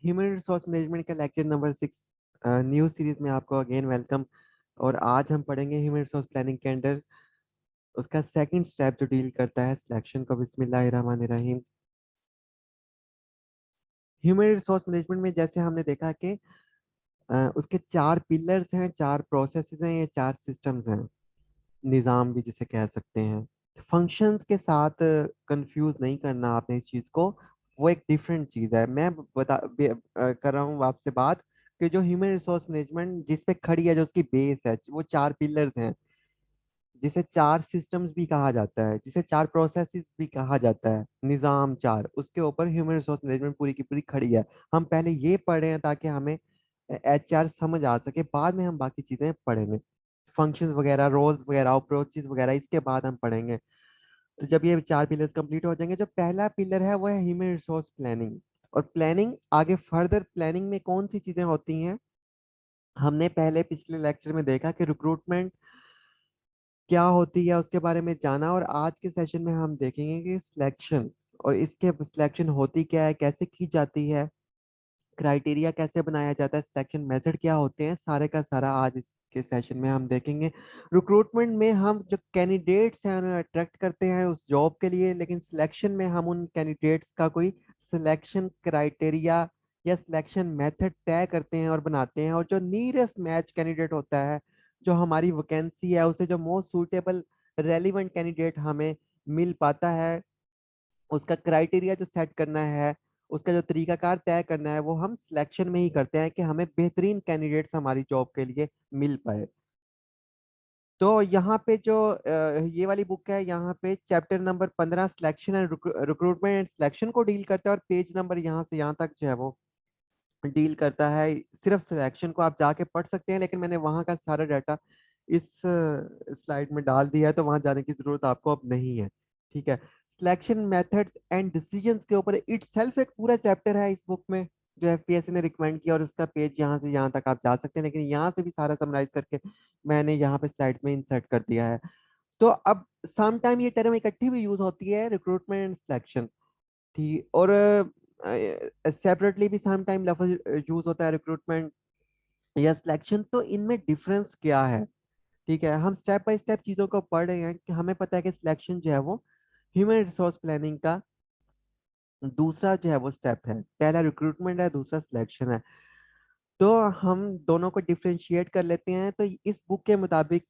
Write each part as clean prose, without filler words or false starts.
Human resource management का lecture number 6 new series में आपको अगेन वेलकम। और आज हम पढ़ेंगे ह्यूमन रिसोर्स प्लानिंग के अंडर उसका सेकंड स्टेप जो डील करता है सिलेक्शन को। बिस्मिल्लाहिर्रहमानिर्रहीम। ह्यूमन रिसोर्स मैनेजमेंट में जैसे हमने देखा कि उसके 4 पिलर्स हैं, 4 प्रोसेसेस हैं, ये 4 सिस्टम्स हैं, निज़ाम भी जिसे कह सकते हैं। फंक्शंस के साथ कंफ्यूज नहीं करना आपने इस चीज़ को, वो एक डिफरेंट चीज़ है। मैं कर रहा हूँ आपसे बात कि जो ह्यूमन रिसोर्स मैनेजमेंट जिस पे खड़ी है, जो उसकी बेस है, वो 4 पिलर्स हैं, जिसे 4 सिस्टम्स भी कहा जाता है, जिसे 4 प्रोसेसेस भी कहा जाता है, निज़ाम 4, उसके ऊपर ह्यूमन रिसोर्स मैनेजमेंट पूरी की पूरी खड़ी है। हम पहले ये पढ़े हैं ताकि हमें HR समझ आ सके, बाद में हम बाकी चीज़ें पढ़ेंगे, फंक्शंस वगैरह, रोल्स वगैरह, अप्रोचेस वगैरह, इसके बाद हम पढ़ेंगे। तो जब ये 4 पिलर्स कंप्लीट हो जाएंगे, जो पहला पिलर है वो है ह्यूमन रिसोर्स प्लानिंग। और प्लानिंग आगे फर्दर प्लानिंग में कौन सी चीजें होती हैं, हमने पहले पिछले लेक्चर में देखा कि रिक्रूटमेंट क्या होती है, उसके बारे में जाना। और आज के सेशन में हम देखेंगे कि सिलेक्शन, और इसके सिलेक्शन होती क्या है, कैसे की जाती है, क्राइटेरिया कैसे बनाया जाता है, सिलेक्शन मेथड क्या होते हैं, सारे का सारा आज इसके सेशन में हम देखेंगे। रिक्रूटमेंट में हम जो कैंडिडेट्स हैं उन्हें अट्रैक्ट करते हैं उस जॉब के लिए, लेकिन सिलेक्शन में हम उन कैंडिडेट्स का कोई सिलेक्शन क्राइटेरिया या सिलेक्शन मेथड तय करते हैं और बनाते हैं। और जो नीयरेस्ट मैच कैंडिडेट होता है, जो हमारी वैकेंसी है, उसे जो मोस्ट सूटेबल रेलिवेंट कैंडिडेट हमें मिल पाता है, उसका क्राइटेरिया जो सेट करना है, उसका जो तरीकाकार तय करना है, वो हम सिलेक्शन में ही करते हैं कि हमें बेहतरीन कैंडिडेट्स हमारी जॉब के लिए मिल पाए। तो यहाँ पे जो ये वाली बुक है, यहाँ पे chapter number 15 selection and recruitment and selection को डील करता है, और पेज नंबर यहाँ से यहाँ तक जो है वो डील करता है सिर्फ सिलेक्शन को। आप जाके पढ़ सकते हैं, लेकिन मैंने वहाँ का सारा डाटा इस स्लाइड में डाल दिया है, तो वहाँ जाने की जरूरत आपको अब नहीं है। ठीक है। सिलेक्शन मेथड्स एंड डिसीजंस के ऊपर इटसेल्फ एक पूरा चैप्टर है इस बुक में, जो FPSC ने रिकमेंड किया, और उसका पेज यहाँ से यहाँ तक आप जा सकते हैं, लेकिन यहाँ से भी सारा समराइज करके मैंने यहाँ पे स्लाइड्स में इंसर्ट कर दिया है। तो अब सम टाइम ये टर्म इकट्ठी भी यूज होती है, रिक्रूटमेंट एंड सिलेक्शन, ठीक। और सेपरेटली भी सम टाइम लफ्ज यूज होता है, रिक्रूटमेंट या सिलेक्शन। तो इनमें डिफरेंस क्या है? ठीक है, हम स्टेप बाय स्टेप चीजों को पढ़ रहे हैं कि हमें पता है कि सिलेक्शन जो है वो ह्यूमन रिसोर्स प्लानिंग का दूसरा जो है वो स्टेप है। पहला रिक्रूटमेंट है, दूसरा सिलेक्शन है। तो हम दोनों को डिफ्रेंशिएट कर लेते हैं। तो इस बुक के मुताबिक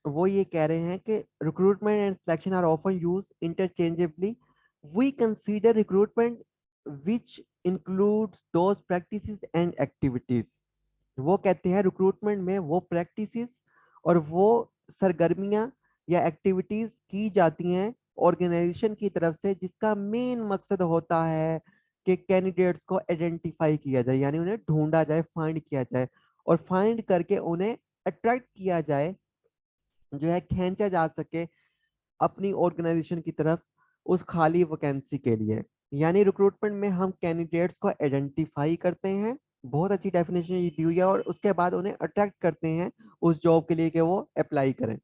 वो ये कह रहे हैं कि recruitment and selection are often use interchangeably. We consider recruitment which includes those practices and activities. वो कहते हैं रिक्रूटमेंट में वो प्रैक्टिसेस और वो सरगर्मियां या एक्टिविटीज की जाती हैं ऑर्गेनाइजेशन की तरफ से, जिसका मेन मकसद होता है कि कैंडिडेट्स को आइडेंटिफाई किया जाए, यानी उन्हें ढूंढा जाए, फाइंड किया जाए, और फाइंड करके उन्हें अट्रैक्ट किया जाए, जो है खींचा जा सके अपनी ऑर्गेनाइजेशन की तरफ उस खाली वैकेंसी के लिए। यानी रिक्रूटमेंट में हम कैंडिडेट्स को आइडेंटिफाई करते हैं, बहुत अच्छी डेफिनेशन ये दी हुई है, और उसके बाद उन्हें अट्रैक्ट करते हैं उस जॉब के लिए कि वो अप्लाई करें।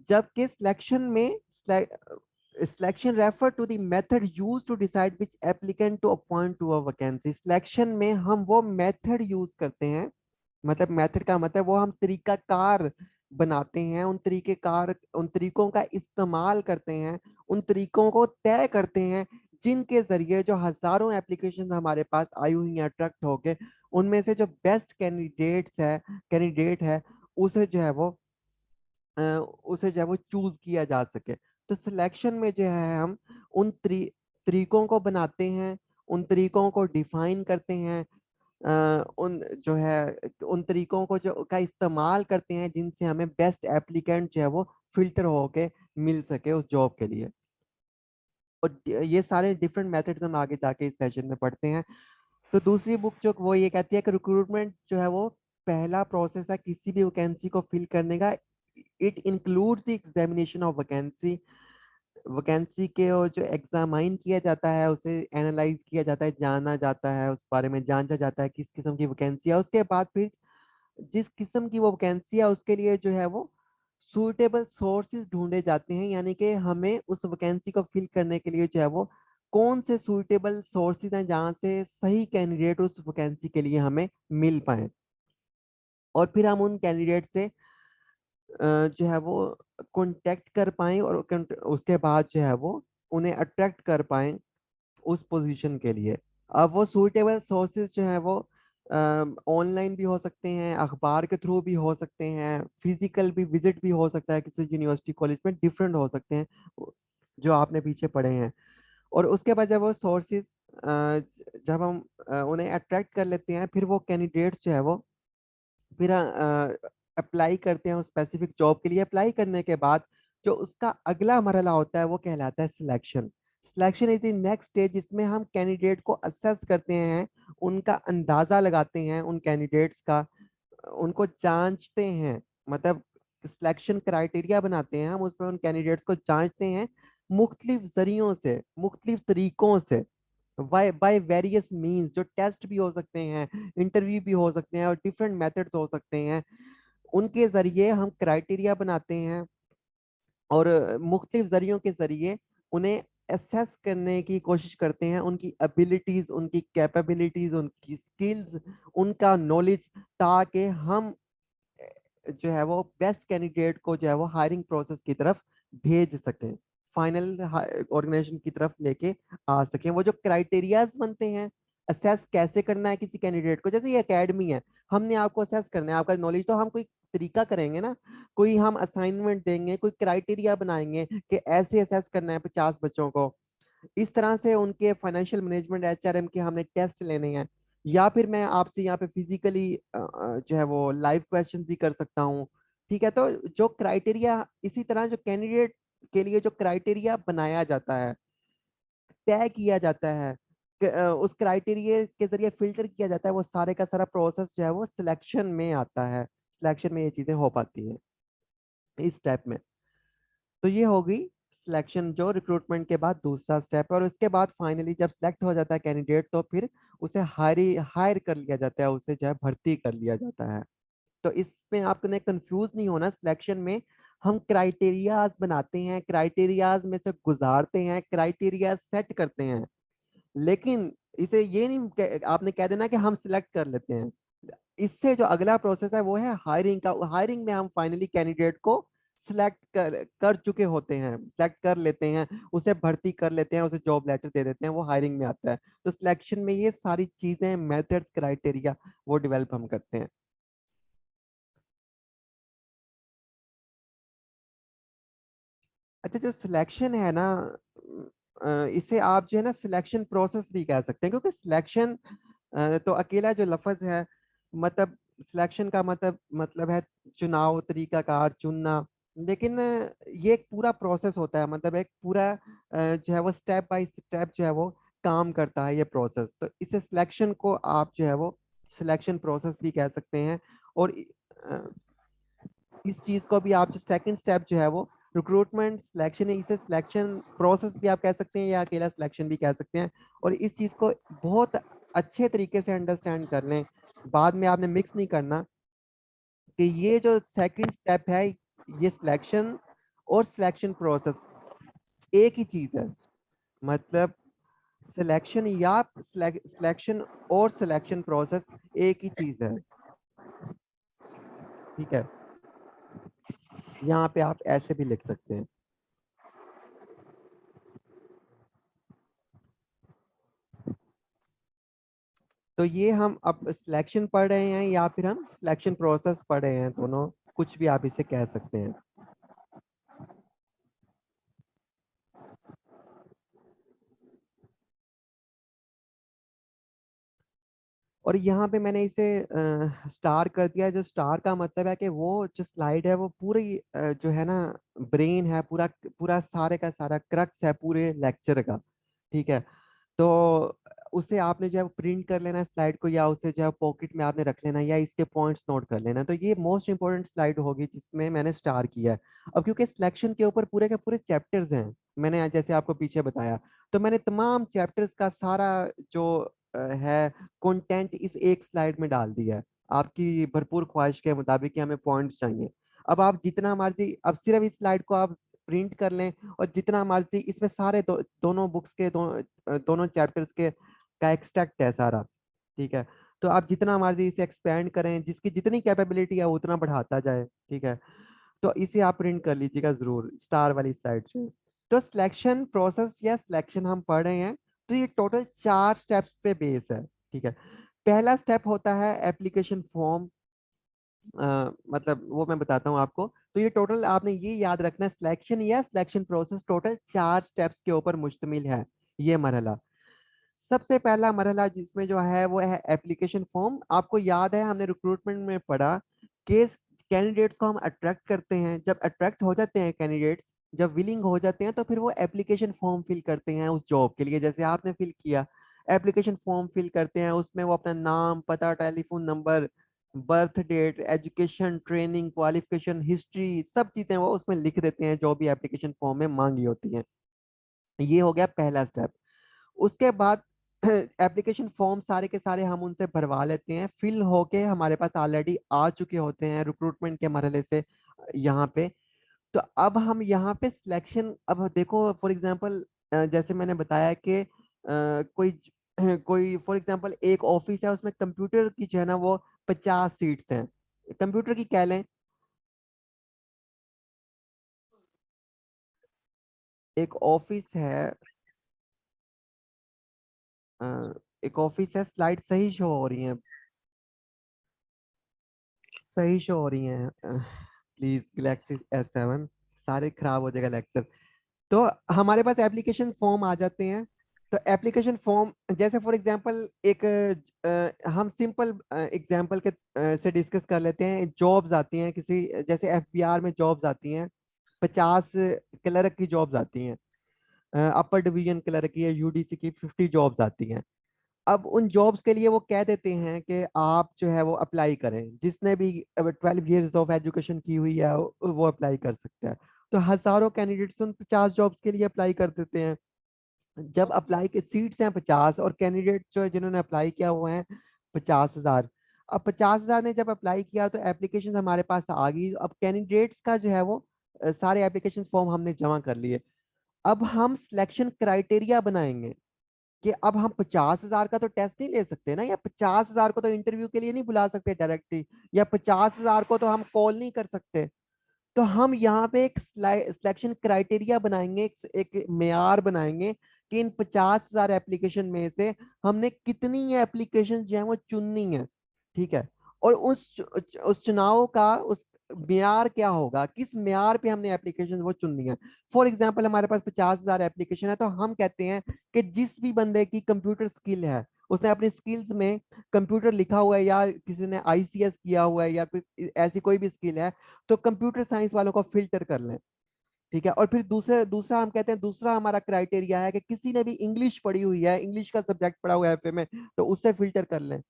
जबकि सिलेक्शन में selection refer to the method use to decide which applicant to appoint to a vacancy. Selection में हम वो मेथड यूज करते हैं, मतलब मेथड का मतलब वो हम तरीकाकार बनाते हैं, उन तरीकों का इस्तेमाल करते हैं, उन तरीकों को तय करते हैं, जिनके जरिए जो हजारों एप्लीकेशन हमारे पास आई हुई हैं अट्रैक्ट होके, उनमें से जो बेस्ट कैंडिडेट है, उसे जो है वो उसे जो है वो चूज किया जा सके। तो सिलेक्शन में जो है हम उन तरीकों को बनाते हैं, उन तरीकों को डिफाइन करते हैं, उन जो है उन तरीकों को जो का इस्तेमाल करते हैं, जिनसे हमें बेस्ट एप्लीकेंट जो है वो फिल्टर होके मिल सके उस जॉब के लिए। और ये सारे डिफरेंट मेथड्स हम आगे जाके इस सेशन में पढ़ते हैं। तो दूसरी बुक जो वो ये कहती है कि रिक्रूटमेंट जो है वो पहला प्रोसेस है किसी भी वैकेंसी को फिल करने का। It includes the examination of vacancy. Vacancy के वो जो एग्जामाइन किया जाता है, उसे एनालाइज किया जाता है, जाना जाता है, उस बारे में जांचा जाता है किस किस्म की वैकेंसी है। उसके बाद फिर जिस किस्म की वो वैकेंसी है उसके लिए जो है वो सूटेबल सोर्सेज ढूंढे जाते हैं, यानी कि हमें उस वैकेंसी को फिल करने के लिए जो है वो कौन से सुइटेबल सोर्सेज हैं जहाँ से सही कैंडिडेट उस वैकेंसी के लिए हमें मिल पाए, और फिर हम उन कैंडिडेट से जो है वो कांटेक्ट कर पाएं, और उसके बाद जो है वो उन्हें अट्रैक्ट कर पाएं उस पोजीशन के लिए। अब वो सूटेबल सोर्सेज जो है वो ऑनलाइन भी हो सकते हैं, अखबार के थ्रू भी हो सकते हैं, फिजिकल भी विजिट भी हो सकता है, किसी यूनिवर्सिटी कॉलेज में डिफरेंट हो सकते हैं जो आपने पीछे पढ़े हैं। और उसके बाद जब वो सोर्सेज जब हम उन्हें अट्रैक्ट कर लेते हैं, फिर वो कैंडिडेट जो है वो फिर अप्लाई करते हैं उस स्पेसिफिक जॉब के लिए। अप्लाई करने के बाद जो उसका अगला मरहला होता है वो कहलाता है selection. Selection is the next stage, जिसमें हम कैंडिडेट को असेस करते हैं, उनका अंदाजा लगाते हैं उन कैंडिडेट्स का, उनको जांचते हैं, मतलब सिलेक्शन क्राइटेरिया बनाते हैं हम, उसमें उन कैंडिडेट्स को जांचते हैं मुख्तलिफ जरियों से, मुख्तलिफ तरीकों से, बाय बाय वेरियस मीन्स, जो टेस्ट भी हो सकते हैं, इंटरव्यू भी हो सकते हैं, और डिफरेंट मेथड्स हो सकते हैं। उनके जरिए हम क्राइटेरिया बनाते हैं, और मुख्तलिफ जरियों के जरिए उन्हें असेस करने की कोशिश करते हैं, उनकी एबिलिटीज, उनकी कैपेबिलिटीज, उनकी स्किल्स, उनका नॉलेज, ताकि हम जो है वो बेस्ट कैंडिडेट को जो है वो हायरिंग प्रोसेस की तरफ भेज सकें, फाइनल ऑर्गेनाइजेशन की तरफ लेके आ सकें। वो जो क्राइटेरियाज बनते हैं, असेस कैसे करना है किसी कैंडिडेट को, जैसे ये एकेडमी है, हमने आपको असेस करना है आपका नॉलेज, तो हम कोई तरीका करेंगे ना, कोई हम असाइनमेंट देंगे, कोई क्राइटेरिया बनाएंगे कि ऐसे असेस करना है 50 बच्चों को। इस तरह से उनके फाइनेंशियल मैनेजमेंट, एचआरएम के हमने टेस्ट लेने हैं, या फिर मैं आपसे यहाँ पे फिजिकली जो है वो लाइव क्वेश्चन भी कर सकता हूँ। ठीक है, तो जो क्राइटेरिया, इसी तरह जो कैंडिडेट के लिए जो क्राइटेरिया बनाया जाता है, तय किया जाता है, उस क्राइटेरिया के जरिए फिल्टर किया जाता है, वो सारे का सारा प्रोसेस जो है वो सिलेक्शन में आता है। सिलेक्शन में ये चीजें हो पाती हैं इस स्टेप में। तो ये होगी सिलेक्शन, जो रिक्रूटमेंट के बाद दूसरा स्टेप है। और उसके बाद फाइनली जब सिलेक्ट हो जाता है कैंडिडेट, तो फिर उसे हायर कर लिया जाता है, उसे जो है भर्ती कर लिया जाता है। तो इसमें आपने कंफ्यूज नहीं होना। सिलेक्शन में हम क्राइटेरियाज बनाते हैं, क्राइटेरियाज में से गुजारते हैं, क्राइटेरिया सेट करते हैं, लेकिन इसे ये नहीं आपने कह देना कि हम सिलेक्ट कर लेते हैं। इससे जो अगला प्रोसेस है वो है हायरिंग का। हायरिंग में हम फाइनली कैंडिडेट को सिलेक्ट कर चुके होते हैं, सिलेक्ट कर लेते हैं, उसे भर्ती कर लेते हैं, उसे जॉब लेटर दे देते हैं, वो हायरिंग में आता है। तो सिलेक्शन में ये सारी चीजें, मेथड्स, क्राइटेरिया वो डेवलप हम करते हैं। अच्छा, जो सिलेक्शन है ना, इसे आप जो है ना सिलेक्शन प्रोसेस भी कह सकते हैं, क्योंकि सिलेक्शन तो अकेला जो लफ्ज है, मतलब सिलेक्शन का मतलब है चुनाव, तरीकाकार, चुनना। लेकिन ये एक पूरा प्रोसेस होता है, मतलब एक पूरा जो है वो स्टेप बाय स्टेप जो है वो काम करता है ये प्रोसेस। तो इसे सिलेक्शन को आप जो है वो सिलेक्शन प्रोसेस भी कह सकते हैं। और अ, इस चीज को भी आप जो सेकंड स्टेप जो है वो रिक्रूटमेंट सिलेक्शन है, इसे सिलेक्शन प्रोसेस भी आप कह सकते हैं, या अकेला सिलेक्शन भी कह सकते हैं। और इस चीज को बहुत अच्छे तरीके से अंडरस्टैंड कर लें, बाद में आपने मिक्स नहीं करना, कि ये जो सेकंड स्टेप है, ये सिलेक्शन और सिलेक्शन प्रोसेस एक ही चीज है। मतलब सिलेक्शन या सिलेक्शन और सिलेक्शन प्रोसेस एक ही चीज है। ठीक है, यहाँ पे आप ऐसे भी लिख सकते हैं। तो ये हम अब सिलेक्शन पढ़ रहे हैं, या फिर हम सिलेक्शन प्रोसेस पढ़ रहे हैं, दोनों कुछ भी आप इसे कह सकते हैं। और यहाँ पे मैंने इसे स्टार कर दिया। जो स्टार का मतलब है कि वो जो स्लाइड है वो पूरी जो है ना ब्रेन है, पूरा पूरा सारे का सारा क्रक्स है पूरे लेक्चर का। ठीक है, तो उसे आपने जो है प्रिंट कर लेना स्लाइड को, या उसे जो है पॉकेट में आपने रख लेना, या इसके पॉइंट्स नोट कर लेना। तो ये मोस्ट इंपॉर्टेंट स्लाइड होगी जिसमें मैंने स्टार किया है। अब क्योंकि सिलेक्शन के ऊपर पूरे के पूरे चैप्टर्स हैं, मैंने आज जैसे आपको पीछे बताया, तो मैंने तमाम चैप्टर्स का सारा जो है कंटेंट इस एक स्लाइड में डाल दिया है, आपकी भरपूर ख्वाहिश के मुताबिक कि हमें पॉइंट्स चाहिए। अब आप जितना मर्जी, अब सिर्फ इस स्लाइड को आप प्रिंट कर लें, और जितना मर्जी इसमें सारे दोनों बुक्स के दोनों चैप्टर्स के का एक्सट्रैक्ट है सारा। ठीक है, तो आप जितना मर्जी इसे एक्सपेंड करें, जिसकी जितनी कैपेबिलिटी है वो उतना बढ़ाता जाए। ठीक है, तो इसे आप प्रिंट कर लीजिएगा जरूर स्टार वाली साइड से। तो सिलेक्शन प्रोसेस या सिलेक्शन हम पढ़ रहे हैं, तो ये टोटल 4 स्टेप्स पे बेस है। ठीक है, पहला स्टेप होता है एप्लीकेशन फॉर्म। मतलब वो मैं बताता हूँ आपको। तो ये टोटल आपने ये याद रखना है, सिलेक्शन या सिलेक्शन प्रोसेस टोटल 4 स्टेप्स के ऊपर मुश्तमिल है ये मरहला। सबसे पहला मरहला जिसमें जो है वो है एप्लीकेशन फॉर्म। आपको याद है हमने रिक्रूटमेंट में पढ़ा कि कैंडिडेट्स को हम अट्रैक्ट करते हैं, जब अट्रैक्ट हो जाते हैं कैंडिडेट्स, जब विलिंग हो जाते हैं, तो फिर वो एप्लीकेशन फॉर्म फिल करते हैं उस जॉब के लिए, जैसे आपने फिल किया। एप्लीकेशन फॉर्म फिल करते हैं, उसमें वो अपना नाम, पता, telephone number, birth date, education, training, qualification, history, सब चीजें वो उसमें लिख देते हैं जो भी एप्लीकेशन फॉर्म में मांगी होती हैं। ये हो गया पहला स्टेप। उसके बाद एप्लीकेशन फॉर्म सारे के सारे हम उनसे भरवा लेते हैं, फिल होके हमारे पास ऑलरेडी आ चुके होते हैं रिक्रूटमेंट के मरहले से यहाँ पे। तो अब हम यहाँ पे सिलेक्शन, अब देखो फॉर एग्जांपल जैसे मैंने बताया कि कोई कोई फॉर एग्जांपल एक ऑफिस है, उसमें कंप्यूटर की जो है ना वो 50 सीट्स हैं, कंप्यूटर की कह लें। एक ऑफिस है, अ, एक ऑफिस है, स्लाइड सही शो हो रही है, सही शो हो रही हैं। प्लीज गैलेक्सी S7, सारे खराब हो जाएगा लेक्चर। तो हमारे पास एप्लीकेशन फॉर्म आ जाते हैं। तो एप्लीकेशन फॉर्म जैसे फॉर एग्जांपल एक हम सिंपल एग्जांपल के से डिस्कस कर लेते हैं। जॉब्स आती हैं किसी, जैसे FBR में जॉब्स आती हैं, 50 क्लर्क की जॉब्स आती हैं, अपर डिवीजन क्लर्क की या UDC की 50 जॉब्स आती हैं। अब उन जॉब्स के लिए वो कह देते हैं कि आप जो है वो अप्लाई करें, जिसने भी 12 years ऑफ एजुकेशन की हुई है वो अप्लाई कर सकता है। तो हजारों कैंडिडेट्स उन 50 जॉब्स के लिए अप्लाई कर देते हैं। जब अप्लाई के सीट्स हैं 50, और कैंडिडेट जो है जिन्होंने अप्लाई किया हुआ है 50,000। अब 50,000 ने जब अप्लाई किया तो एप्लीकेशन हमारे पास आ गई। अब कैंडिडेट्स का जो है वो सारे एप्लीकेशन फॉर्म हमने जमा कर लिए। अब हम सिलेक्शन क्राइटेरिया बनाएंगे कि अब हम 50,000 का तो टेस्ट नहीं ले सकते ना, या 50,000 को तो इंटरव्यू के लिए नहीं बुला सकते डायरेक्टली, या 50,000 को तो हम कॉल नहीं कर सकते। तो हम यहाँ पे एक सिलेक्शन क्राइटेरिया बनाएंगे, एक मेयार बनाएंगे कि इन 50,000 एप्लीकेशन में से हमने कितनी एप्लीकेशन जो है वो चुननी है। ठीक है, और उस चुनाव का उस मेयार क्या होगा, किस मेयार पे हमने एप्लीकेशन वो चुननी है। फॉर एग्जाम्पल हमारे पास 50,000 एप्लीकेशन है, तो हम कहते हैं कि जिस भी बंदे की कंप्यूटर स्किल है, उसने अपनी स्किल्स में कंप्यूटर लिखा हुआ है, या किसी ने ICS किया हुआ है, या फिर ऐसी कोई भी स्किल है, तो कंप्यूटर साइंस वालों को फिल्टर कर लें। ठीक है, और फिर दूसरा हम कहते हैं, दूसरा हमारा क्राइटेरिया है कि किसी ने भी इंग्लिश पढ़ी हुई है, इंग्लिश का सब्जेक्ट पढ़ा हुआ है FA में, तो उससे फिल्टर कर लें।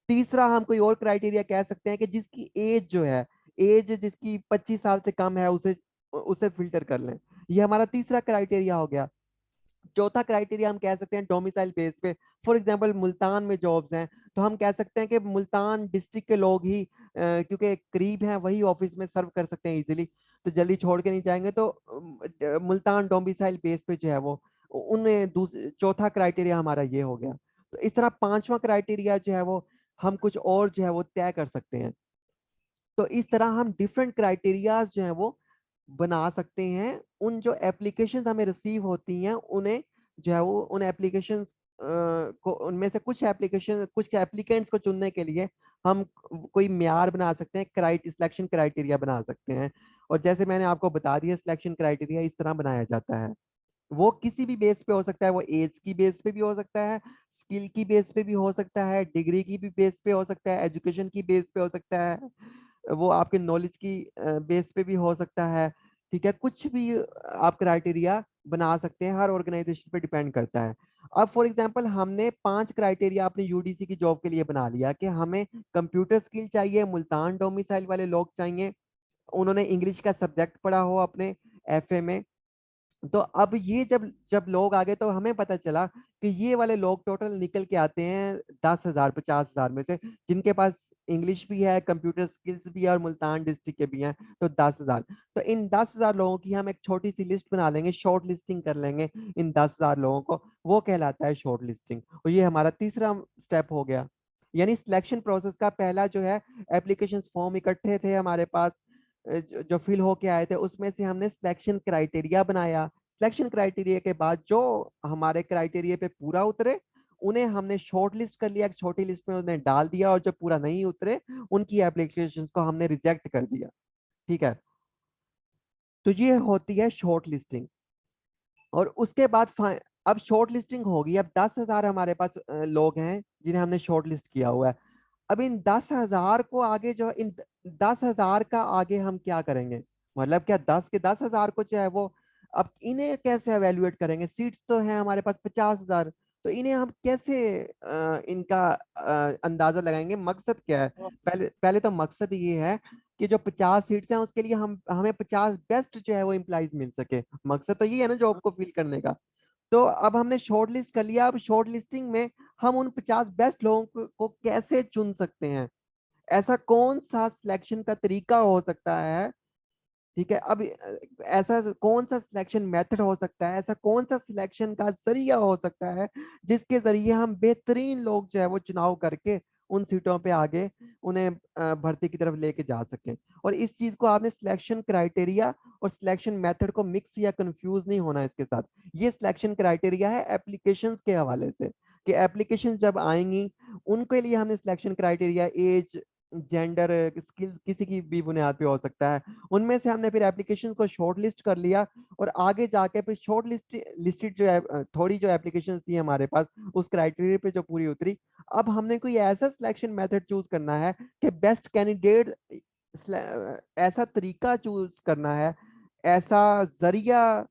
तीसरा हम कोई और क्राइटेरिया कह सकते हैं कि जिसकी एज जो है, एज जिसकी 25 साल से कम है, उसे उसे फिल्टर कर लें। ये हमारा तीसरा क्राइटेरिया हो गया। चौथा क्राइटेरिया हम कह सकते हैं डोमिसाइल बेस पे। फॉर एग्जांपल मुल्तान में जॉब्स हैं, तो हम कह सकते हैं कि मुल्तान डिस्ट्रिक्ट के लोग ही क्योंकि करीब हैं, वही ऑफिस में सर्व कर सकते हैं इजीली, तो जल्दी छोड़ के नहीं जाएंगे। तो मुल्तान डोमिसाइल बेस पे जो है वो उनमें चौथा क्राइटेरिया हमारा ये हो गया। तो इस तरह पांचवा क्राइटेरिया जो है वो हम कुछ और जो है वो तय कर सकते हैं। तो इस तरह हम डिफरेंट क्राइटेरियाज जो है वो बना सकते हैं। उन जो एप्लीकेशंस हमें रिसीव होती हैं उन्हें जो है वो उन एप्लीकेशंस को, उनमें से कुछ एप्लीकेंट्स को चुनने के लिए हम कोई म्यार बना सकते हैं, सिलेक्शन क्राइटेरिया बना सकते हैं। और जैसे मैंने आपको बता दिया, सिलेक्शन क्राइटेरिया इस तरह बनाया जाता है। वो किसी भी बेस पे हो सकता है, वो एज की बेस पे भी हो सकता है, स्किल की बेस पे भी हो सकता है, डिग्री की भी बेस पे हो सकता है, एजुकेशन की बेस पे हो सकता है, वो आपके नॉलेज की बेस पे भी हो सकता है। ठीक है, कुछ भी आप क्राइटेरिया बना सकते हैं, हर ऑर्गेनाइजेशन पे डिपेंड करता है। अब फॉर एग्जांपल हमने 5 क्राइटेरिया अपनी UDC की जॉब के लिए बना लिया कि हमें कंप्यूटर स्किल चाहिए, मुल्तान डोमिसाइल वाले लोग चाहिए, उन्होंने इंग्लिश का सब्जेक्ट पढ़ा हो अपने FA में। तो अब ये जब जब लोग आ गए तो हमें पता चला कि ये वाले लोग टोटल निकल के आते हैं 10,000 50,000 में से, जिनके पास इंग्लिश भी है, कंप्यूटर स्किल्स भी है और मुल्तान डिस्ट्रिक्ट के भी हैं, तो 10,000। तो इन 10,000 लोगों की हम एक छोटी सी लिस्ट बना लेंगे, शॉर्ट लिस्टिंग कर लेंगे इन 10,000 लोगों को, वो कहलाता है शॉर्ट लिस्टिंग। और ये हमारा तीसरा स्टेप हो गया। यानी सिलेक्शन प्रोसेस का पहला जो है, एप्लीकेशन फॉर्म इकट्ठे थे हमारे पास, जो फिल होके आए थे, उसमें से हमने सिलेक्शन क्राइटेरिया बनाया। सिलेक्शन क्राइटेरिया के बाद जो हमारे क्राइटेरिया पे पूरा उतरे, उन्हें हमने शॉर्ट लिस्ट कर लिया, एक छोटी लिस्ट में उन्हें डाल दिया, और जो पूरा नहीं उतरे उनकी एप्लीकेशन को हमने रिजेक्ट कर दिया। ठीक है, तो ये होती है शॉर्ट लिस्टिंग। और उसके बाद अब शॉर्ट लिस्टिंग होगी, अब 10,000 हमारे पास लोग हैं जिन्हें हमने शॉर्ट लिस्ट किया हुआ है। अब इन 10,000 को आगे जो इन 10,000 का आगे हम क्या करेंगे, मतलब क्या 10 के 10,000 को जो है वो, अब इन्हें कैसे एवेल्युएट करेंगे, सीट्स तो हैं हमारे पास 50,000, तो इन्हें हम कैसे इनका अंदाजा लगाएंगे, मकसद क्या है। पहले पहले तो मकसद ये है कि जो 50 सीट्स हैं उसके लिए हम हमें 50 बेस्ट जो है वो इम्प्लाइज मिल सके, मकसद तो ये है ना जॉब को फिल करने का। तो अब हमने शॉर्ट लिस्ट कर लिया, अब शॉर्ट लिस्टिंग में हम उन 50 बेस्ट लोगों को कैसे चुन सकते हैं, ऐसा कौन सा सिलेक्शन का तरीका हो सकता है। ठीक है, अब ऐसा कौन सा सिलेक्शन मेथड हो सकता है, ऐसा कौन सा सिलेक्शन का जरिया हो सकता है जिसके जरिए हम बेहतरीन लोग जो है वो चुनाव करके उन सीटों पे आगे उन्हें भर्ती की तरफ लेके जा सकें। और इस चीज को आपने सिलेक्शन क्राइटेरिया और सिलेक्शन मेथड को मिक्स या कंफ्यूज नहीं होना इसके साथ। ये सिलेक्शन क्राइटेरिया है एप्लीकेशंस के हवाले से, कि एप्लीकेशन जब आएंगी उनके लिए हमने selection criteria age, gender, skill किसी की भी बुनियाद पे हो सकता है, उनमें से हमने फिर एप्लीकेशन को शॉर्ट लिस्ट कर लिया। और आगे जाके फिर शॉर्ट लिस्टेड जो है थोड़ी जो एप्लीकेशन थी हमारे पास उस क्राइटेरिया पे जो पूरी उतरी, अब हमने कोई ऐसा सिलेक्शन मेथड चूज करना है कि बेस्ट कैंडिडेट, ऐसा तरीका चूज करना है, ऐसा जरिया,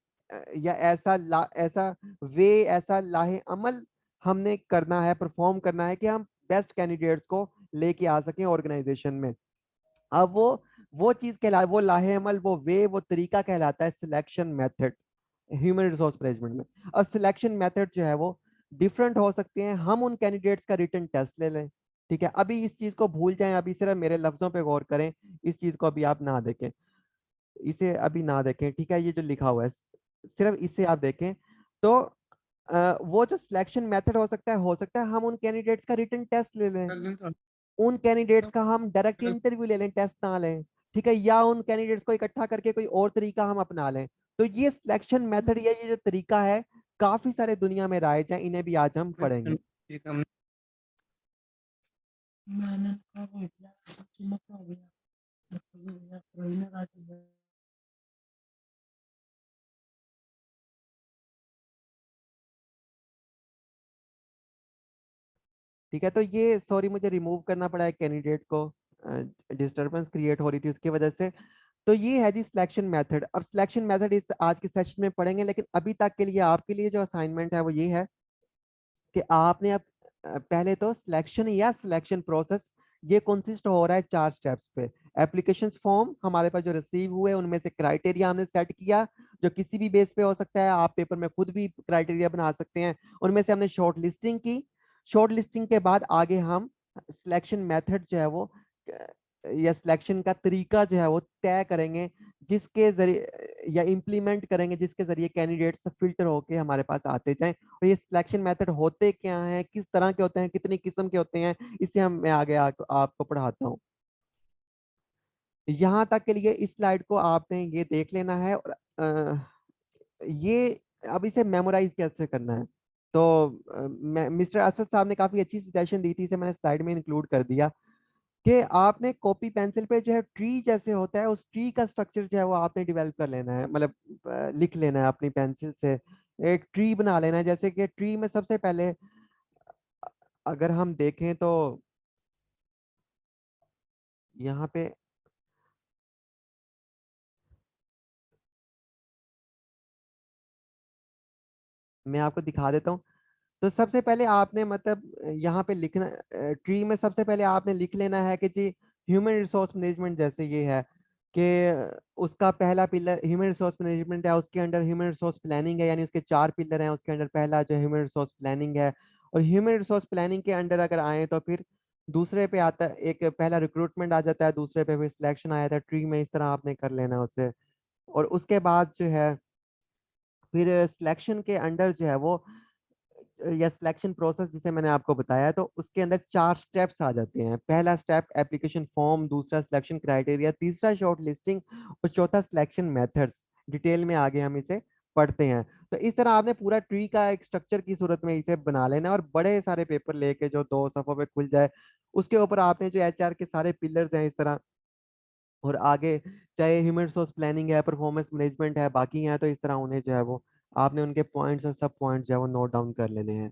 या ऐसा वे, ऐसा लाहे अमल हमने करना है, परफॉर्म करना है कि हम बेस्ट कैंडिडेट्स को लेके आ सकें ऑर्गेनाइजेशन में। अब वो चीज कहला वो लाहे अमल, वो वे, वो तरीका कहलाता है selection method human resource management में। अब सिलेक्शन मेथड जो है वो डिफरेंट हो सकते हैं, हम उन कैंडिडेट्स का रिटन टेस्ट ले लें। ठीक है, अभी इस चीज को भूल जाएं, अभी सिर्फ मेरे लफ्जों पे गौर करें, इस चीज को अभी आप ना देखें, इसे अभी ना देखें। ठीक है, ये जो लिखा हुआ है सिर्फ इसे आप देखें। तो वो जो सिलेक्शन मेथड हो सकता है हम उन कैंडिडेट्स का रिटन टेस्ट ले लें, उन कैंडिडेट्स का हम डायरेक्ट इंटरव्यू ले लें, टेस्ट ना लें। ठीक है, या उन कैंडिडेट्स को इकट्ठा करके कोई और तरीका हम अपना लें। तो ये सिलेक्शन मेथड या ये जो तरीका है, काफी सारे दुनिया में राइज है, इन्हें भी आज हम पढ़ेंगे। ठीक है, तो ये सॉरी मुझे रिमूव करना पड़ा है कैंडिडेट को, डिस्टरबेंस क्रिएट हो रही थी उसकी वजह से। तो ये है जी सिलेक्शन मेथड। अब सिलेक्शन मेथड इस आज के सेशन में पढ़ेंगे, लेकिन अभी तक के लिए आपके लिए जो असाइनमेंट है वो ये है कि आपने अब पहले तो सिलेक्शन या सिलेक्शन प्रोसेस ये कंसिस्ट हो रहा है 4 स्टेप्स पे। एप्लीकेशन फॉर्म हमारे पास जो रिसीव हुए उनमें से क्राइटेरिया हमने सेट किया, जो किसी भी बेस पे हो सकता है, आप पेपर में खुद भी क्राइटेरिया बना सकते हैं। उनमें से हमने शॉर्ट लिस्टिंग की, शॉर्ट लिस्टिंग के बाद आगे हम सिलेक्शन मेथड जो है वो या सिलेक्शन का तरीका जो है वो तय करेंगे, जिसके जरिए या इम्प्लीमेंट करेंगे जिसके जरिए कैंडिडेट्स फिल्टर होके हमारे पास आते जाएं। और ये सिलेक्शन मेथड होते क्या हैं, किस तरह के होते हैं, कितनी किस्म के होते हैं, इसे मैं आगे आपको पढ़ाता हूँ। यहाँ तक के लिए इस स्लाइड को आपने ये देख लेना है, और ये अब इसे मेमोराइज कैसे करना है। तो मिस्टर असद साहब ने काफी अच्छी सजेशन दी थी, इसे मैंने स्लाइड में इंक्लूड कर दिया कि आपने कॉपी पेंसिल पे जो है ट्री जैसे होता है उस ट्री का स्ट्रक्चर जो है वो आपने डिवेलप कर लेना है, मतलब लिख लेना है अपनी पेंसिल से, एक ट्री बना लेना है। जैसे कि ट्री में सबसे पहले अगर हम देखें तो यहाँ पे मैं आपको दिखा देता हूँ। तो सबसे पहले आपने मतलब यहाँ पे लिखना, ट्री में सबसे पहले आपने लिख लेना है कि जी ह्यूमन रिसोर्स मैनेजमेंट जैसे ये है कि उसका पहला पिलर ह्यूमन रिसोर्स मैनेजमेंट है, उसके अंडर ह्यूमन रिसोर्स प्लानिंग है, यानी उसके 4 पिलर हैं, उसके अंडर पहला जो ह्यूमन रिसोर्स प्लानिंग है। और ह्यूमन रिसोर्स प्लानिंग के अंडर अगर आए तो फिर दूसरे पे आता है, एक पहला रिक्रूटमेंट आ जाता है, दूसरे पे फिर सिलेक्शन आ जाता है, ट्री में इस तरह आपने कर लेना है उसे। और उसके बाद जो है फिर सिलेक्शन के अंडर जो है वो, या सिलेक्शन प्रोसेस जिसे मैंने आपको बताया है, तो उसके अंदर 4 स्टेप्स आ जाते हैं। पहला स्टेप एप्लीकेशन फॉर्म, दूसरा सिलेक्शन क्राइटेरिया, तीसरा शॉर्ट लिस्टिंग, और चौथा सिलेक्शन मेथड्स। डिटेल में आगे हम इसे पढ़ते हैं। तो इस तरह आपने पूरा ट्री का एक स्ट्रक्चर की सूरत में इसे बना लेना है, और बड़े सारे पेपर लेके जो 2 सफ़ों पे खुल जाए, उसके ऊपर आपने जो एचआर के सारे पिलर्स हैं इस तरह, और आगे चाहे ह्यूमन रिसोर्स प्लानिंग है, परफॉर्मेंस मैनेजमेंट है, बाकी हैं, तो इस तरह उन्हें जो है वो आपने उनके पॉइंट्स और सब पॉइंट्स जो है वो नोट डाउन कर लेने हैं।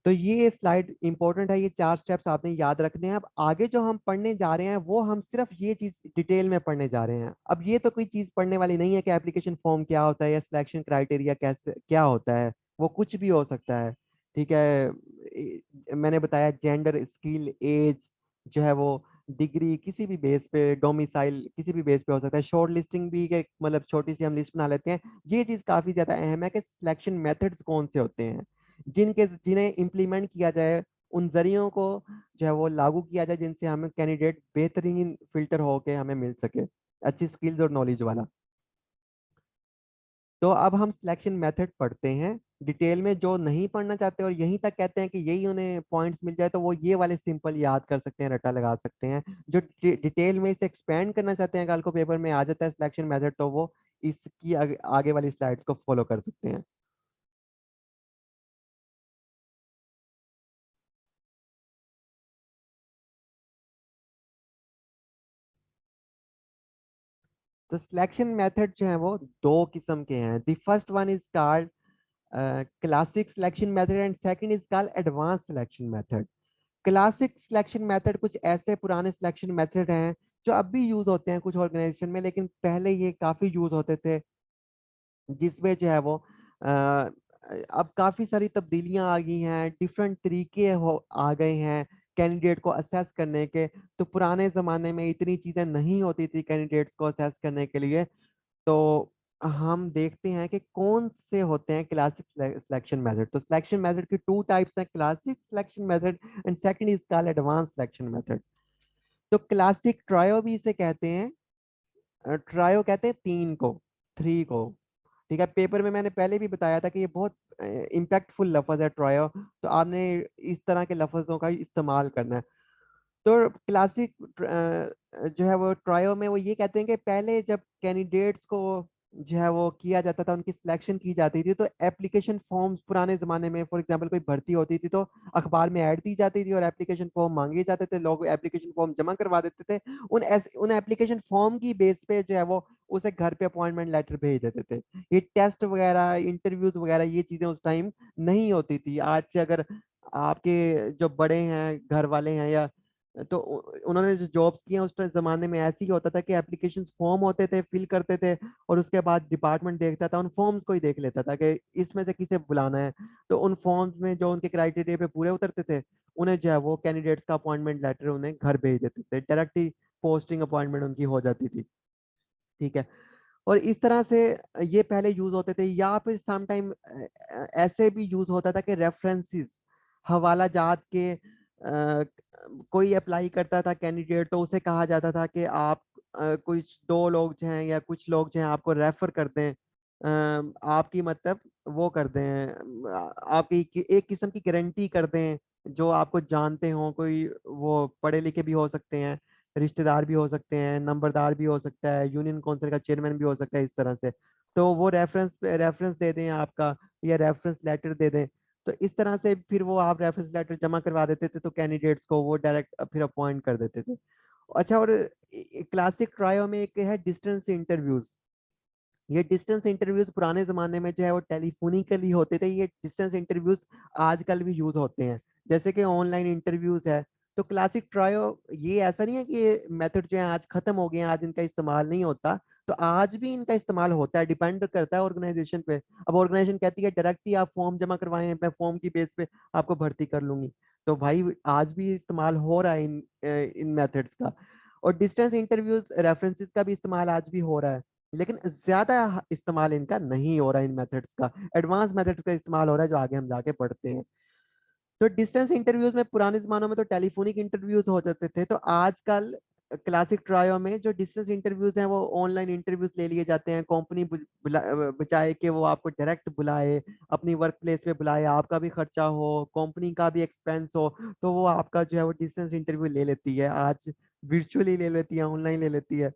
तो ये स्लाइड इंपॉर्टेंट है, ये 4 स्टेप्स आपने याद रखने हैं। अब आगे जो हम पढ़ने जा रहे हैं वो हम सिर्फ ये चीज डिटेल में पढ़ने जा रहे हैं। अब ये तो कोई चीज पढ़ने वाली नहीं है कि एप्लीकेशन फॉर्म क्या होता है या सिलेक्शन क्राइटेरिया कैसे क्या होता है, वो कुछ भी हो सकता है। ठीक है, मैंने बताया जेंडर, स्किल, एज जो है वो, डिग्री किसी भी बेस पे, डोमिसाइल किसी भी बेस पे हो सकता है। शॉर्ट लिस्टिंग भी के मतलब छोटी सी हम लिस्ट बना लेते हैं। ये चीज काफी ज्यादा अहम है कि सिलेक्शन मेथड्स कौन से होते हैं, जिन्हें इम्प्लीमेंट किया जाए, उन जरियों को जो है वो लागू किया जाए, जिनसे हमें कैंडिडेट बेहतरीन फिल्टर होके हमें मिल सके, अच्छी स्किल्स और नॉलेज वाला। तो अब हम सिलेक्शन मेथड पढ़ते हैं डिटेल में। जो नहीं पढ़ना चाहते और यहीं तक कहते हैं कि यही उन्हें पॉइंट्स मिल जाए, तो वो ये वाले सिंपल याद कर सकते हैं, रटा लगा सकते हैं। जो डिटेल में इसे एक्सपेंड करना चाहते हैं, कल को पेपर में आ जाता है सिलेक्शन मेथड, तो वो इसकी आगे वाली स्लाइड्स को फॉलो कर सकते हैं। तो सिलेक्शन मेथड जो है वो 2 किस्म के हैं। The first one is called classic selection method and second is called advance selection method. Classic selection method कुछ ऐसे पुराने सिलेक्शन मेथड हैं जो अब भी यूज होते हैं कुछ ऑर्गेनाइजेशन में, लेकिन पहले ये काफी यूज होते थे, जिसमें जो है वो अब काफी सारी तब्दीलियां आ गई हैं, डिफरेंट तरीके हो आ गए हैं कैंडिडेट को असेस करने के। तो पुराने जमाने में इतनी चीजें नहीं होती थी कैंडिडेट्स को असेस करने के लिए। तो हम देखते हैं कि कौन से होते हैं क्लासिक सिलेक्शन मेथड। तो सिलेक्शन मेथड की 2 टाइप्स हैं, classic selection method and second is called advance selection method. तो क्लासिक ट्रायो भी इसे कहते हैं, ट्रायो कहते हैं 3 को, 3 को। ठीक है, पेपर में मैंने पहले भी बताया था कि ये बहुत इम्पैक्टफुल लफ्ज है ट्रायो, तो आपने इस तरह के लफ्जों का इस्तेमाल करना है। तो क्लासिक जो है वो ट्रायो में वो ये कहते हैं कि पहले जब कैंडिडेट्स को जो है वो किया जाता था, उनकी सिलेक्शन की जाती थी, तो एप्लीकेशन फॉर्म्स पुराने जमाने में, फॉर एग्जांपल कोई भर्ती होती थी तो अखबार में ऐड दी जाती थी और एप्लीकेशन फॉर्म मांगे जाते थे, लोग एप्लीकेशन फॉर्म जमा करवा देते थे। उन एप्लीकेशन फॉर्म की बेस पे जो है वो उसे घर पे अपॉइंटमेंट लेटर भेज देते थे। ये टेस्ट वगैरह, इंटरव्यूज वगैरह, ये चीजें उस टाइम नहीं होती थी। आज से अगर आपके जो बड़े हैं घर वाले हैं, या तो उन्होंने जो जॉब्स की हैं उस जमाने में ऐसे ही होता था कि एप्लीकेशन फॉर्म होते थे, फिल करते थे, और उसके बाद डिपार्टमेंट देखता था, उन फॉर्म्स को ही देख लेता था कि इसमें से किसे बुलाना है। तो उन फॉर्म्स में जो उनके क्राइटेरिया पे पूरे उतरते थे, उन्हें जो है वो कैंडिडेट्स का अपॉइंटमेंट लेटर उन्हें घर भेज देते थे, डायरेक्ट ही पोस्टिंग अपॉइंटमेंट उनकी हो जाती थी। ठीक है, और इस तरह से ये पहले यूज होते थे। या फिर सम टाइम ऐसे भी यूज होता था कि रेफरेंसेस, हवाला जात के कोई अप्लाई करता था कैंडिडेट, तो उसे कहा जाता था कि आप कुछ 2 लोग जो हैं या कुछ लोग जो हैं आपको रेफर कर दें, आपकी मतलब वो कर दें, आपकी एक किस्म की गारंटी कर दें, जो आपको जानते हो, कोई वो पढ़े लिखे भी हो सकते हैं, रिश्तेदार भी हो सकते हैं, नंबरदार भी हो सकता है, यूनियन काउंसिल का चेयरमैन भी हो सकता है, इस तरह से। तो वो रेफरेंस रेफरेंस दे दें आपका, या रेफरेंस लेटर दे दें। तो इस तरह से फिर वो आप रेफरेंस लेटर जमा करवा देते थे, तो कैंडिडेट्स को वो डायरेक्ट फिर अपॉइंट कर देते थे। अच्छा, और क्लासिक ट्रायो में एक है डिस्टेंस इंटरव्यूज। ये डिस्टेंस इंटरव्यूज पुराने जमाने में जो है वो टेलीफोनिकली होते थे, ये डिस्टेंस इंटरव्यूज आजकल भी यूज होते हैं, जैसे कि ऑनलाइन इंटरव्यूज है। तो क्लासिक ट्रायो, ये ऐसा नहीं है कि ये मेथड जो है आज खत्म हो गए हैं, आज इनका इस्तेमाल नहीं होता। तो आज भी इनका इस्तेमाल होता है, डिपेंड करता है ऑर्गेनाइजेशन पे। अब ऑर्गेनाइजेशन कहती है डायरेक्ट ही आप फॉर्म जमा करवाएं, मैं फॉर्म की बेस पे आपको भर्ती कर लूंगी, तो भाई आज भी इस्तेमाल हो रहा है इन मेथड्स का। और डिस्टेंस इंटरव्यूज रेफरेंसेस का भी इस्तेमाल आज भी हो रहा है, लेकिन ज्यादा इस्तेमाल इनका नहीं हो रहा है इन मेथड्स का। एडवांस मेथड्स का इस्तेमाल हो रहा है, जो आगे हम जाके पढ़ते हैं। तो डिस्टेंस इंटरव्यूज में पुराने जमानों में तो टेलीफोनिक इंटरव्यूज हो जाते थे, तो आजकल क्लासिक ट्रायो में जो डिस्टेंस इंटरव्यूज हैं वो ऑनलाइन इंटरव्यूज ले लिए जाते हैं। कंपनी बचाए कि वो आपको डायरेक्ट बुलाए, अपनी वर्क प्लेस पे बुलाए, आपका भी खर्चा हो, कंपनी का भी एक्सपेंस हो, तो वो आपका जो है वो डिस्टेंस इंटरव्यू ले लेती है। आज वर्चुअली ले लेती है, ऑनलाइन ले लेती है।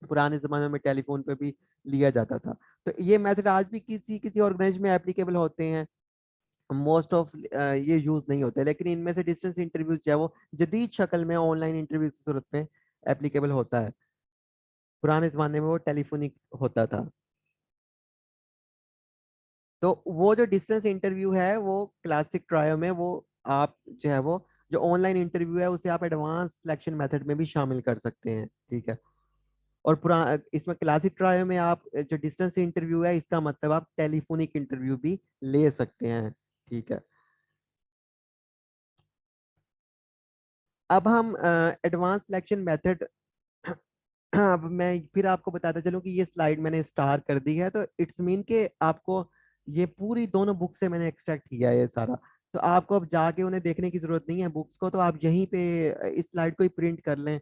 पुराने जमाने में टेलीफोन पे भी लिया जाता था। तो ये मेथड आज भी किसी किसी ऑर्गेनाइजेशन में एप्लीकेबल होते हैं, मोस्ट ऑफ ये यूज नहीं होते, लेकिन इनमें से डिस्टेंस इंटरव्यूज जो है वो जदीद शक्ल में ऑनलाइन इंटरव्यू की सूरत में एप्लीकेबल होता है। पुराने जमाने में वो टेलीफोनिक होता था। तो वो जो डिस्टेंस इंटरव्यू है वो क्लासिक ट्रायो में वो आप जो है वो जो ऑनलाइन इंटरव्यू है उसे आप एडवांस सिलेक्शन मेथड में भी शामिल कर सकते हैं, ठीक है। और पुरा इसमें क्लासिक ट्रायो में आप जो डिस्टेंस इंटरव्यू है इसका मतलब आप टेलीफोनिक इंटरव्यू भी ले सकते हैं, ठीक है। अब हम एडवांस सिलेक्शन मेथड अब मैं फिर आपको बताता चलूं कि ये स्लाइड मैंने स्टार कर दी है, तो इट्स मीन के आपको ये पूरी दोनों बुक से मैंने एक्सट्रैक्ट किया है ये सारा। तो आपको अब जाके उन्हें देखने की जरूरत नहीं है बुक्स को, तो आप यहीं पे इस स्लाइड को ही प्रिंट कर लें।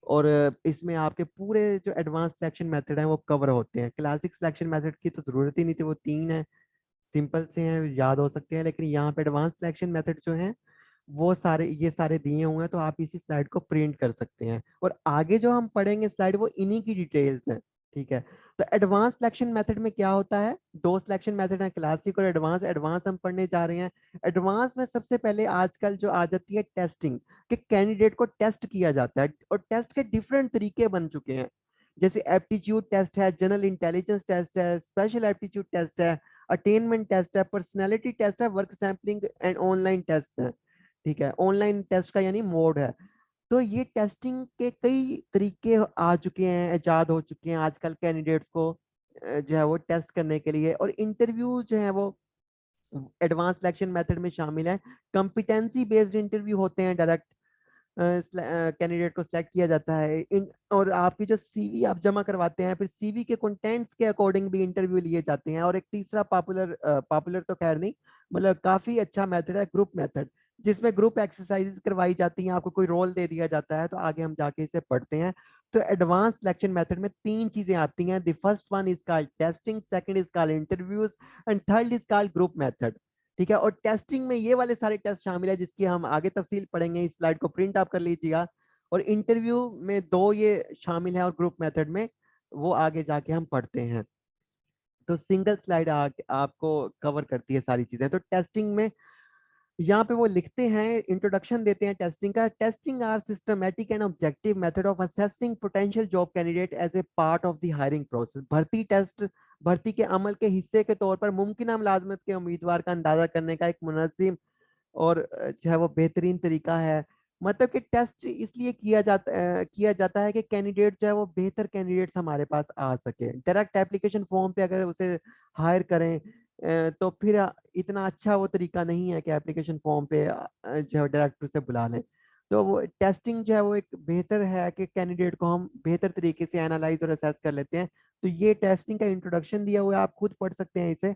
और इसमें आपके पूरे जो एडवांस सिलेक्शन मेथड हैं वो कवर होते हैं। क्लासिक सिलेक्शन मेथड की तो जरूरत ही नहीं थी, वो तीन है, सिंपल से हैं, याद हो सकते हैं। लेकिन यहाँ पे एडवांस सिलेक्शन मेथड जो है वो सारे ये सारे दिए हुए हैं, तो आप इसी स्लाइड को प्रिंट कर सकते हैं। और आगे जो हम पढ़ेंगे स्लाइड वो इन्हीं की डिटेल्स हैं, ठीक है। तो एडवांस सिलेक्शन मेथड में क्या होता है, दो सिलेक्शन मेथड है, क्लासिक और एडवांस। एडवांस हम पढ़ने जा रहे हैं। एडवांस में सबसे पहले आजकल जो आ जाती है टेस्टिंग, कि कैंडिडेट को टेस्ट किया जाता है, और टेस्ट के डिफरेंट तरीके बन चुके हैं। जैसे एप्टीट्यूड टेस्ट है, जनरल इंटेलिजेंस टेस्ट है, स्पेशल एप्टीट्यूड टेस्ट है, अटेनमेंट टेस्ट है, पर्सनैलिटी टेस्ट है, work sampling and online test है, ठीक है। ऑनलाइन टेस्ट का यानी मोड है। तो ये टेस्टिंग के कई तरीके आ चुके हैं, इजाद हो चुके हैं आजकल कैंडिडेट्स को जो है वो टेस्ट करने के लिए। और इंटरव्यू जो है वो एडवांस सिलेक्शन मेथड में शामिल है। कंपिटेंसी बेस्ड इंटरव्यू होते हैं, डायरेक्ट कैंडिडेट को सिलेक्ट किया जाता है। और आपकी जो सीवी आप जमा करवाते हैं, फिर सीवी के कंटेंट्स के अकॉर्डिंग भी इंटरव्यू लिए जाते हैं। और एक तीसरा पॉपुलर तो खैर नहीं, मतलब काफी अच्छा मेथड है ग्रुप मेथड, जिसमें ग्रुप एक्सरसाइजेस करवाई जाती हैं, आपको कोई रोल दे दिया जाता है। तो आगे हम जाके इसे पढ़ते हैं। तो एडवांस सिलेक्शन मेथड में तीन चीजें आती हैं। The first one is called testing, second is called interviews, and third is called group method, ठीक है। और टेस्टिंग में ये वाले सारे टेस्ट शामिल है जिसकी हम आगे तफसील पढ़ेंगे, इस स्लाइड को प्रिंट आप कर लीजिएगा। और इंटरव्यू में दो ये शामिल है, और ग्रुप मेथड में वो आगे जाके हम पढ़ते हैं। तो सिंगल स्लाइड आपको कवर करती है सारी चीजें। तो टेस्टिंग में यहाँ पे वो लिखते हैं, इंट्रोडक्शन देते हैं टेस्टिंग का। Testing are systematic and objective method of assessing potential job candidate as a part of the hiring process. भर्ती टेस्ट भर्ती के अमल के हिस्से के तौर पर मुमकिन मुलाजमत के उम्मीदवार का अंदाजा करने का एक मुनज़्ज़म और जो है वो बेहतरीन तरीका है। मतलब कि टेस्ट इसलिए किया जाता है कि कैंडिडेट जो है वो बेहतर कैंडिडेट्स हमारे पास आ सके। डायरेक्ट एप्लीकेशन फॉर्म पे अगर उसे हायर करें तो फिर इतना अच्छा वो तरीका नहीं है कि एप्लीकेशन फॉर्म पे जो है डायरेक्ट उसे बुला लें। तो वो टेस्टिंग जो है वो एक बेहतर है कि कैंडिडेट को हम बेहतर तरीके से एनालाइज और असेस कर लेते हैं। तो ये टेस्टिंग का इंट्रोडक्शन दिया हुआ है, आप खुद पढ़ सकते हैं इसे।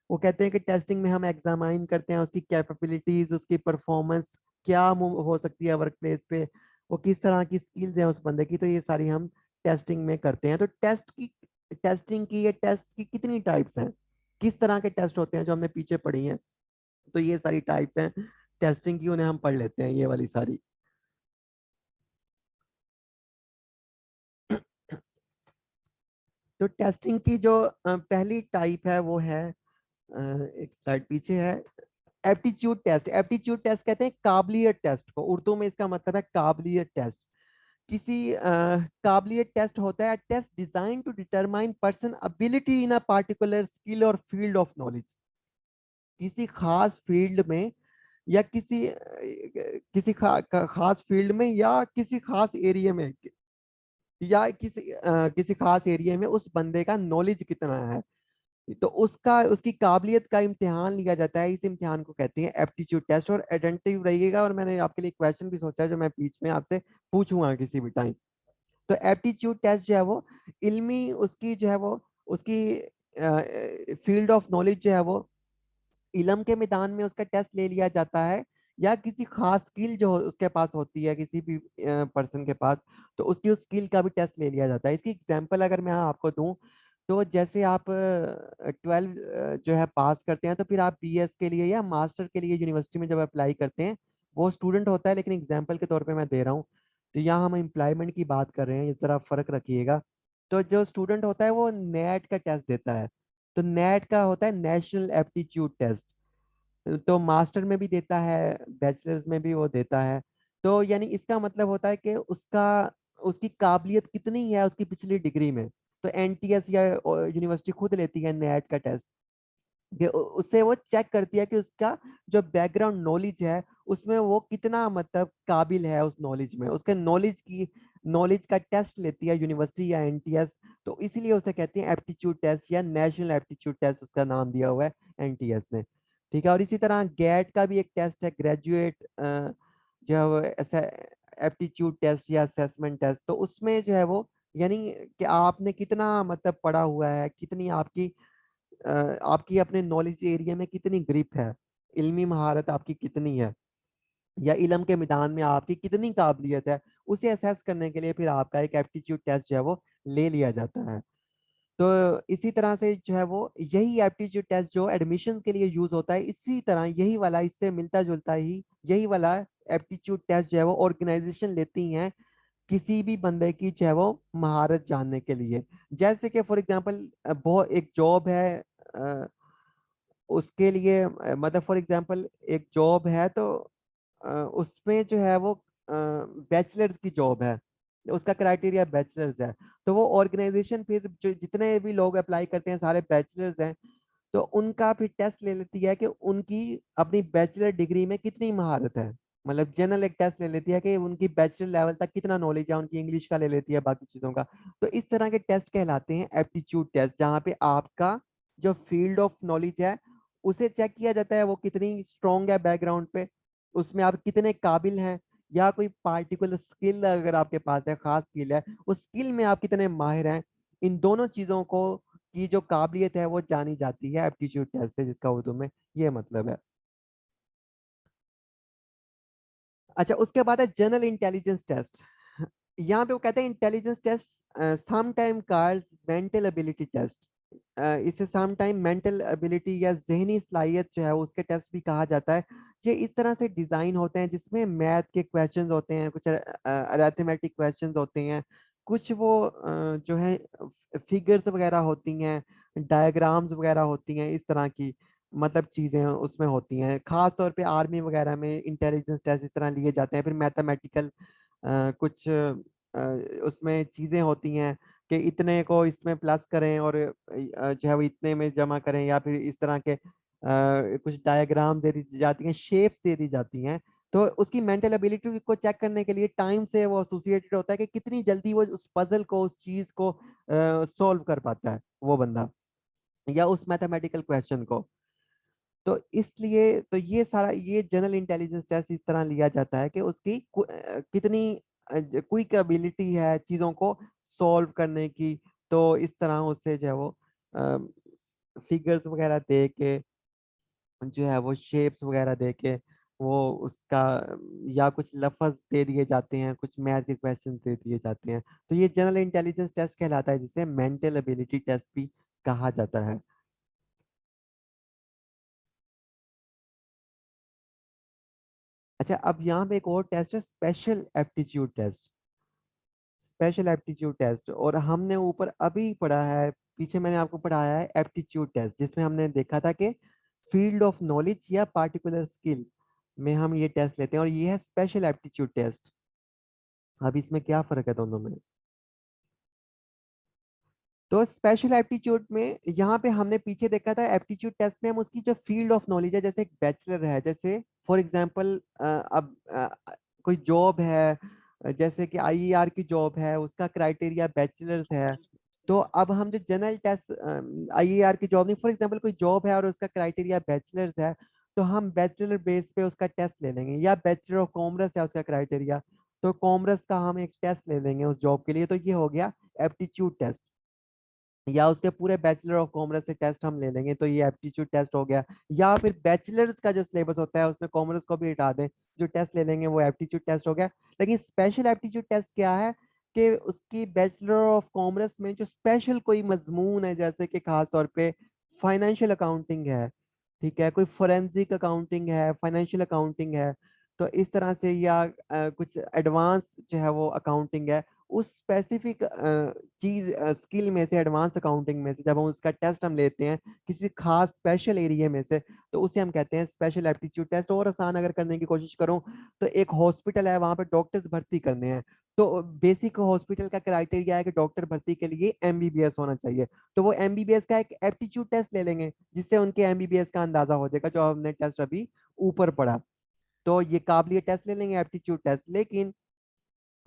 वो कहते हैं कि टेस्टिंग में हम एग्जामाइन करते हैं उसकी कैपेबिलिटीज, उसकी परफॉर्मेंस क्या हो सकती है वर्क प्लेस पे, वो किस तरह की स्किल्स हैं उस बंदे की। तो ये सारी हम टेस्टिंग में करते हैं। तो टेस्टिंग की ये टेस्ट की कितनी टाइप्स हैं, किस तरह के टेस्ट होते हैं जो हमने पीछे पढ़ी हैं, तो ये सारी टाइप्स हैं टेस्टिंग की, उन्हें हम पढ़ लेते हैं ये वाली सारी। तो टेस्टिंग की जो पहली टाइप है वो है एक स्लाइड पीछे है, एप्टीट्यूड टेस्ट। एप्टीट्यूड टेस्ट कहते हैं काबिलियत टेस्ट को, उर्दू में इसका मतलब है काबिलियत टेस्ट। किसी काबिलियत टेस्ट होता है test design to determine person ability in a particular skill और फील्ड ऑफ नॉलेज। किसी खास फील्ड में या खास फील्ड में या किसी खास एरिया में, या किसी खास एरिया में उस बंदे का नॉलेज कितना है, तो उसका उसकी काबिलियत का इम्तिहान लिया जाता है। इस इम्तिहान को कहते हैं एप्टीट्यूड टेस्ट। और अटेंटिव रहिएगा, और मैंने आपके लिए क्वेश्चन भी सोचा है जो मैं बीच में आपसे पूछूंगा किसी भी टाइम। तो एप्टीट्यूड टेस्ट जो है वो इल्मी उसकी जो है वो उसकी फील्ड ऑफ नॉलेज जो है वो इलम के मैदान में उसका टेस्ट ले लिया जाता है। या किसी खास स्किल जो उसके पास होती है किसी भी पर्सन के पास, तो उसकी उस स्किल का भी टेस्ट ले लिया जाता है। इसकी एग्जांपल अगर मैं आपको दूं, तो जैसे आप 12 जो है पास करते हैं, तो फिर आप बीएस के लिए या मास्टर के लिए यूनिवर्सिटी में जब अप्लाई करते हैं, वो स्टूडेंट होता है, लेकिन एग्जाम्पल के तौर पे मैं दे रहा हूँ। तो यहाँ हम एम्प्लॉयमेंट की बात कर रहे हैं, इस तरह फर्क रखिएगा। तो जो स्टूडेंट होता है वो नेट का टेस्ट देता है। तो नेट का होता है नेशनल एप्टीट्यूड टेस्ट। तो मास्टर में भी देता है, बैचलर्स में भी वो देता है। तो यानी इसका मतलब होता है कि उसका उसकी काबिलियत कितनी है उसकी पिछली डिग्री में। तो एनटीएस या यूनिवर्सिटी खुद लेती है नेट का टेस्ट, कि उससे वो चेक करती है कि उसका जो बैकग्राउंड नॉलेज है उसमें वो कितना मतलब काबिल है, उस नॉलेज में उसके नॉलेज का टेस्ट लेती है यूनिवर्सिटी या एनटीएस। तो इसीलिए उसे कहते हैं एप्टीट्यूड टेस्ट या नेशनल एप्टीट्यूड टेस्ट, उसका नाम दिया हुआ है एनटीएस ने। ठीक है। और इसी तरह गेट का भी एक टेस्ट है, ग्रेजुएट जो ऐसा एप्टीट्यूड टेस्ट या असेसमेंट टेस्ट। तो उसमें जो है वो यानी कि आपने कितना मतलब पढ़ा हुआ है, कितनी आपकी अपने नॉलेज एरिया में कितनी ग्रिप है, इल्मी महारत आपकी कितनी है, या इल्म के मैदान में आपकी कितनी काबिलियत है, उसे असेस करने के लिए फिर आपका एक एप्टीट्यूड टेस्ट जो है वो ले लिया जाता है। तो इसी तरह से जो है वो यही एप्टीट्यूड टेस्ट जो एडमिशन के लिए यूज होता है, इसी तरह यही वाला इससे मिलता जुलता ही यही वाला एप्टीट्यूड टेस्ट जो है वो ऑर्गेनाइजेशन लेती हैं किसी भी बंदे की जो है वो महारत जानने के लिए। जैसे कि फॉर एग्जांपल बहुत एक जॉब है, अ, उसके लिए मतलब फॉर एग्जांपल एक जॉब है, तो उसमें जो है वो बैचलर्स की जॉब है, उसका क्राइटेरिया बैचलर्स है। तो वो ऑर्गेनाइजेशन फिर जो जितने भी लोग अप्लाई करते हैं सारे बैचलर्स हैं, तो उनका फिर टेस्ट ले लेती है कि उनकी अपनी बैचलर डिग्री में कितनी महारत है। मतलब जनरल एक टेस्ट ले लेती है कि उनकी बैचलर लेवल तक कितना नॉलेज है, उनकी इंग्लिश का ले लेती है, बाकी चीज़ों का। तो इस तरह के टेस्ट कहलाते हैं एप्टीट्यूड टेस्ट, जहाँ पे आपका जो फील्ड ऑफ नॉलेज है उसे चेक किया जाता है, वो कितनी स्ट्रांग है बैकग्राउंड पे, उसमें आप कितने काबिल हैं, या कोई पार्टिकुलर स्किल अगर आपके पास है, खास स्किल है, उस स्किल में आप कितने माहिर हैं। इन दोनों चीज़ों को की जो काबिलियत है वो जानी जाती है एप्टीट्यूड टेस्ट से, जिसका उर्दू में ये मतलब है। अच्छा, उसके बाद है जनरल इंटेलिजेंस टेस्ट। यहाँ पे वो कहते हैं intelligence test some time called mental ability test. इसे सम टाइम मेंटल एबिलिटी या जहनी सलाहियत जो है उसके टेस्ट भी कहा जाता है। ये इस तरह से डिजाइन होते हैं जिसमें मैथ के क्वेश्चंस होते हैं, कुछ अरिथमेटिक क्वेश्चंस होते हैं, कुछ वो जो है फिगर्स वगैरह होती हैं, डायग्राम्स वगैरह होती हैं, इस तरह की मतलब चीजें उसमें होती हैं। खास तौर पे आर्मी वगैरह में इंटेलिजेंस टेस्ट इस तरह लिए जाते हैं। फिर मैथमेटिकल कुछ उसमें चीजें होती हैं कि इतने को इसमें प्लस करें और जो है वो इतने में जमा करें, या फिर इस तरह के कुछ डायग्राम दे दी जाती हैं, शेप्स दे दी जाती हैं। तो उसकी मेंटल एबिलिटी को चेक करने के लिए टाइम से वो एसोसिएटेड होता है कि कितनी जल्दी वो उस पजल को, उस चीज को सॉल्व कर पाता है वो बंदा, या उस मैथमेटिकल क्वेश्चन को। तो इसलिए तो ये सारा ये जनरल इंटेलिजेंस टेस्ट इस तरह लिया जाता है कि उसकी कितनी क्विक एबिलिटी है चीज़ों को सॉल्व करने की। तो इस तरह उससे जो है वो फिगर्स वगैरह दे के, जो है वो शेप्स वगैरह दे के, वो उसका या कुछ लफ्ज दे दिए जाते हैं, कुछ मैथ के क्वेश्चन दे दिए जाते हैं। तो ये जनरल इंटेलिजेंस टेस्ट कहलाता है, जिसे मेंटल एबिलिटी टेस्ट भी कहा जाता है। अच्छा, अब यहाँ पे एक और टेस्ट है, special aptitude test. Special aptitude test, और हमने ऊपर अभी पढ़ा है, पीछे मैंने आपको पढ़ाया है एप्टीट्यूड टेस्ट, जिसमें हमने देखा था कि फील्ड ऑफ नॉलेज या पार्टिकुलर स्किल में हम ये टेस्ट लेते हैं, और ये है स्पेशल एप्टीट्यूड टेस्ट। अब इसमें क्या फर्क है दोनों में? तो स्पेशल एप्टीट्यूड में यहाँ पे हमने पीछे देखा था एप्टीट्यूड टेस्ट में हम उसकी जो फील्ड ऑफ नॉलेज है, जैसे एक बैचलर है, जैसे फॉर एग्जांपल अब कोई जॉब है, जैसे कि आईईआर की जॉब है, उसका क्राइटेरिया बैचलर्स है। तो अब हम जो जनरल टेस्ट आईईआर की जॉब नहीं, फॉर एग्जांपल कोई जॉब है और उसका क्राइटेरिया बैचलर्स है, तो हम बैचलर बेस पे उसका टेस्ट ले लेंगे, या बैचलर ऑफ कॉमर्स है उसका क्राइटेरिया, तो कॉमर्स का हम एक टेस्ट ले लेंगे उस जॉब के लिए। तो ये हो गया एप्टीट्यूड टेस्ट। या उसके पूरे बैचलर ऑफ कॉमर्स से टेस्ट हम ले लेंगे तो ये एप्टीट्यूड टेस्ट हो गया। या फिर बैचलर्स का जो सिलेबस होता है उसमें कॉमर्स को भी हटा दें, जो टेस्ट ले लेंगे वो एप्टीट्यूड टेस्ट हो गया। लेकिन स्पेशल एप्टीट्यूड टेस्ट क्या है कि उसकी बैचलर ऑफ कॉमर्स में जो स्पेशल कोई मजमून है, जैसे कि खास तौर पे फाइनेंशियल अकाउंटिंग है, ठीक है, कोई फोरेंसिक अकाउंटिंग है, फाइनेंशियल अकाउंटिंग है, तो इस तरह से, या कुछ एडवांस जो है वो अकाउंटिंग है, उस स्पेसिफिक चीज स्किल में से, एडवांस अकाउंटिंग में से जब हम उसका टेस्ट हम लेते हैं किसी खास स्पेशल एरिया में से, तो उसे हम कहते हैं स्पेशल एप्टीट्यूड टेस्ट। और आसान अगर करने की कोशिश करूं तो एक हॉस्पिटल है, वहां पे डॉक्टर्स भर्ती करने हैं, तो बेसिक हॉस्पिटल का क्राइटेरिया है कि डॉक्टर भर्ती के लिए एमबीबीएस होना चाहिए। तो वो एमबीबीएस का एक एप्टीट्यूड टेस्ट ले लेंगे जिससे उनके एमबीबीएस का अंदाजा हो जाएगा, जो हमने टेस्ट अभी ऊपर पढ़ा। तो ये काबिलियत टेस्ट ले लेंगे, एप्टीट्यूड टेस्ट। लेकिन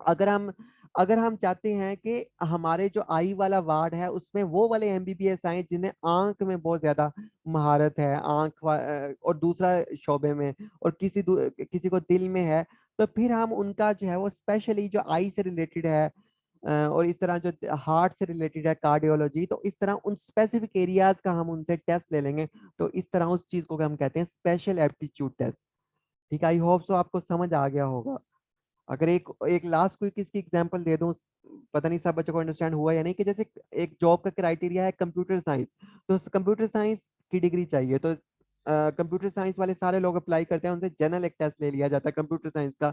अगर हम अगर हम चाहते हैं कि हमारे जो आई वाला वार्ड है उसमें वो वाले एमबीबीएस आए जिन्हें आंख में बहुत ज्यादा महारत है, और दूसरा शोबे में, और किसी को दिल में है, तो फिर हम उनका जो है वो स्पेशली जो आई से रिलेटेड है, और इस तरह जो हार्ट से रिलेटेड है, कार्डियोलॉजी, तो इस तरह उन स्पेसिफिक एरियाज का हम उनसे टेस्ट ले लेंगे। तो इस तरह उस चीज को हम कहते हैं स्पेशल एप्टीट्यूड टेस्ट। ठीक है, आई होप सो आपको समझ आ गया होगा। अगर एक एक लास्ट कोई किसकी एग्जांपल दे दूं, पता नहीं सब बच्चों को अंडरस्टैंड हुआ या नहीं, कि जैसे एक जॉब का क्राइटेरिया है कंप्यूटर साइंस, तो कंप्यूटर साइंस की डिग्री चाहिए, तो कंप्यूटर साइंस वाले सारे लोग अप्लाई करते हैं, उनसे जनरल एक टेस्ट ले लिया जाता है कंप्यूटर साइंस का,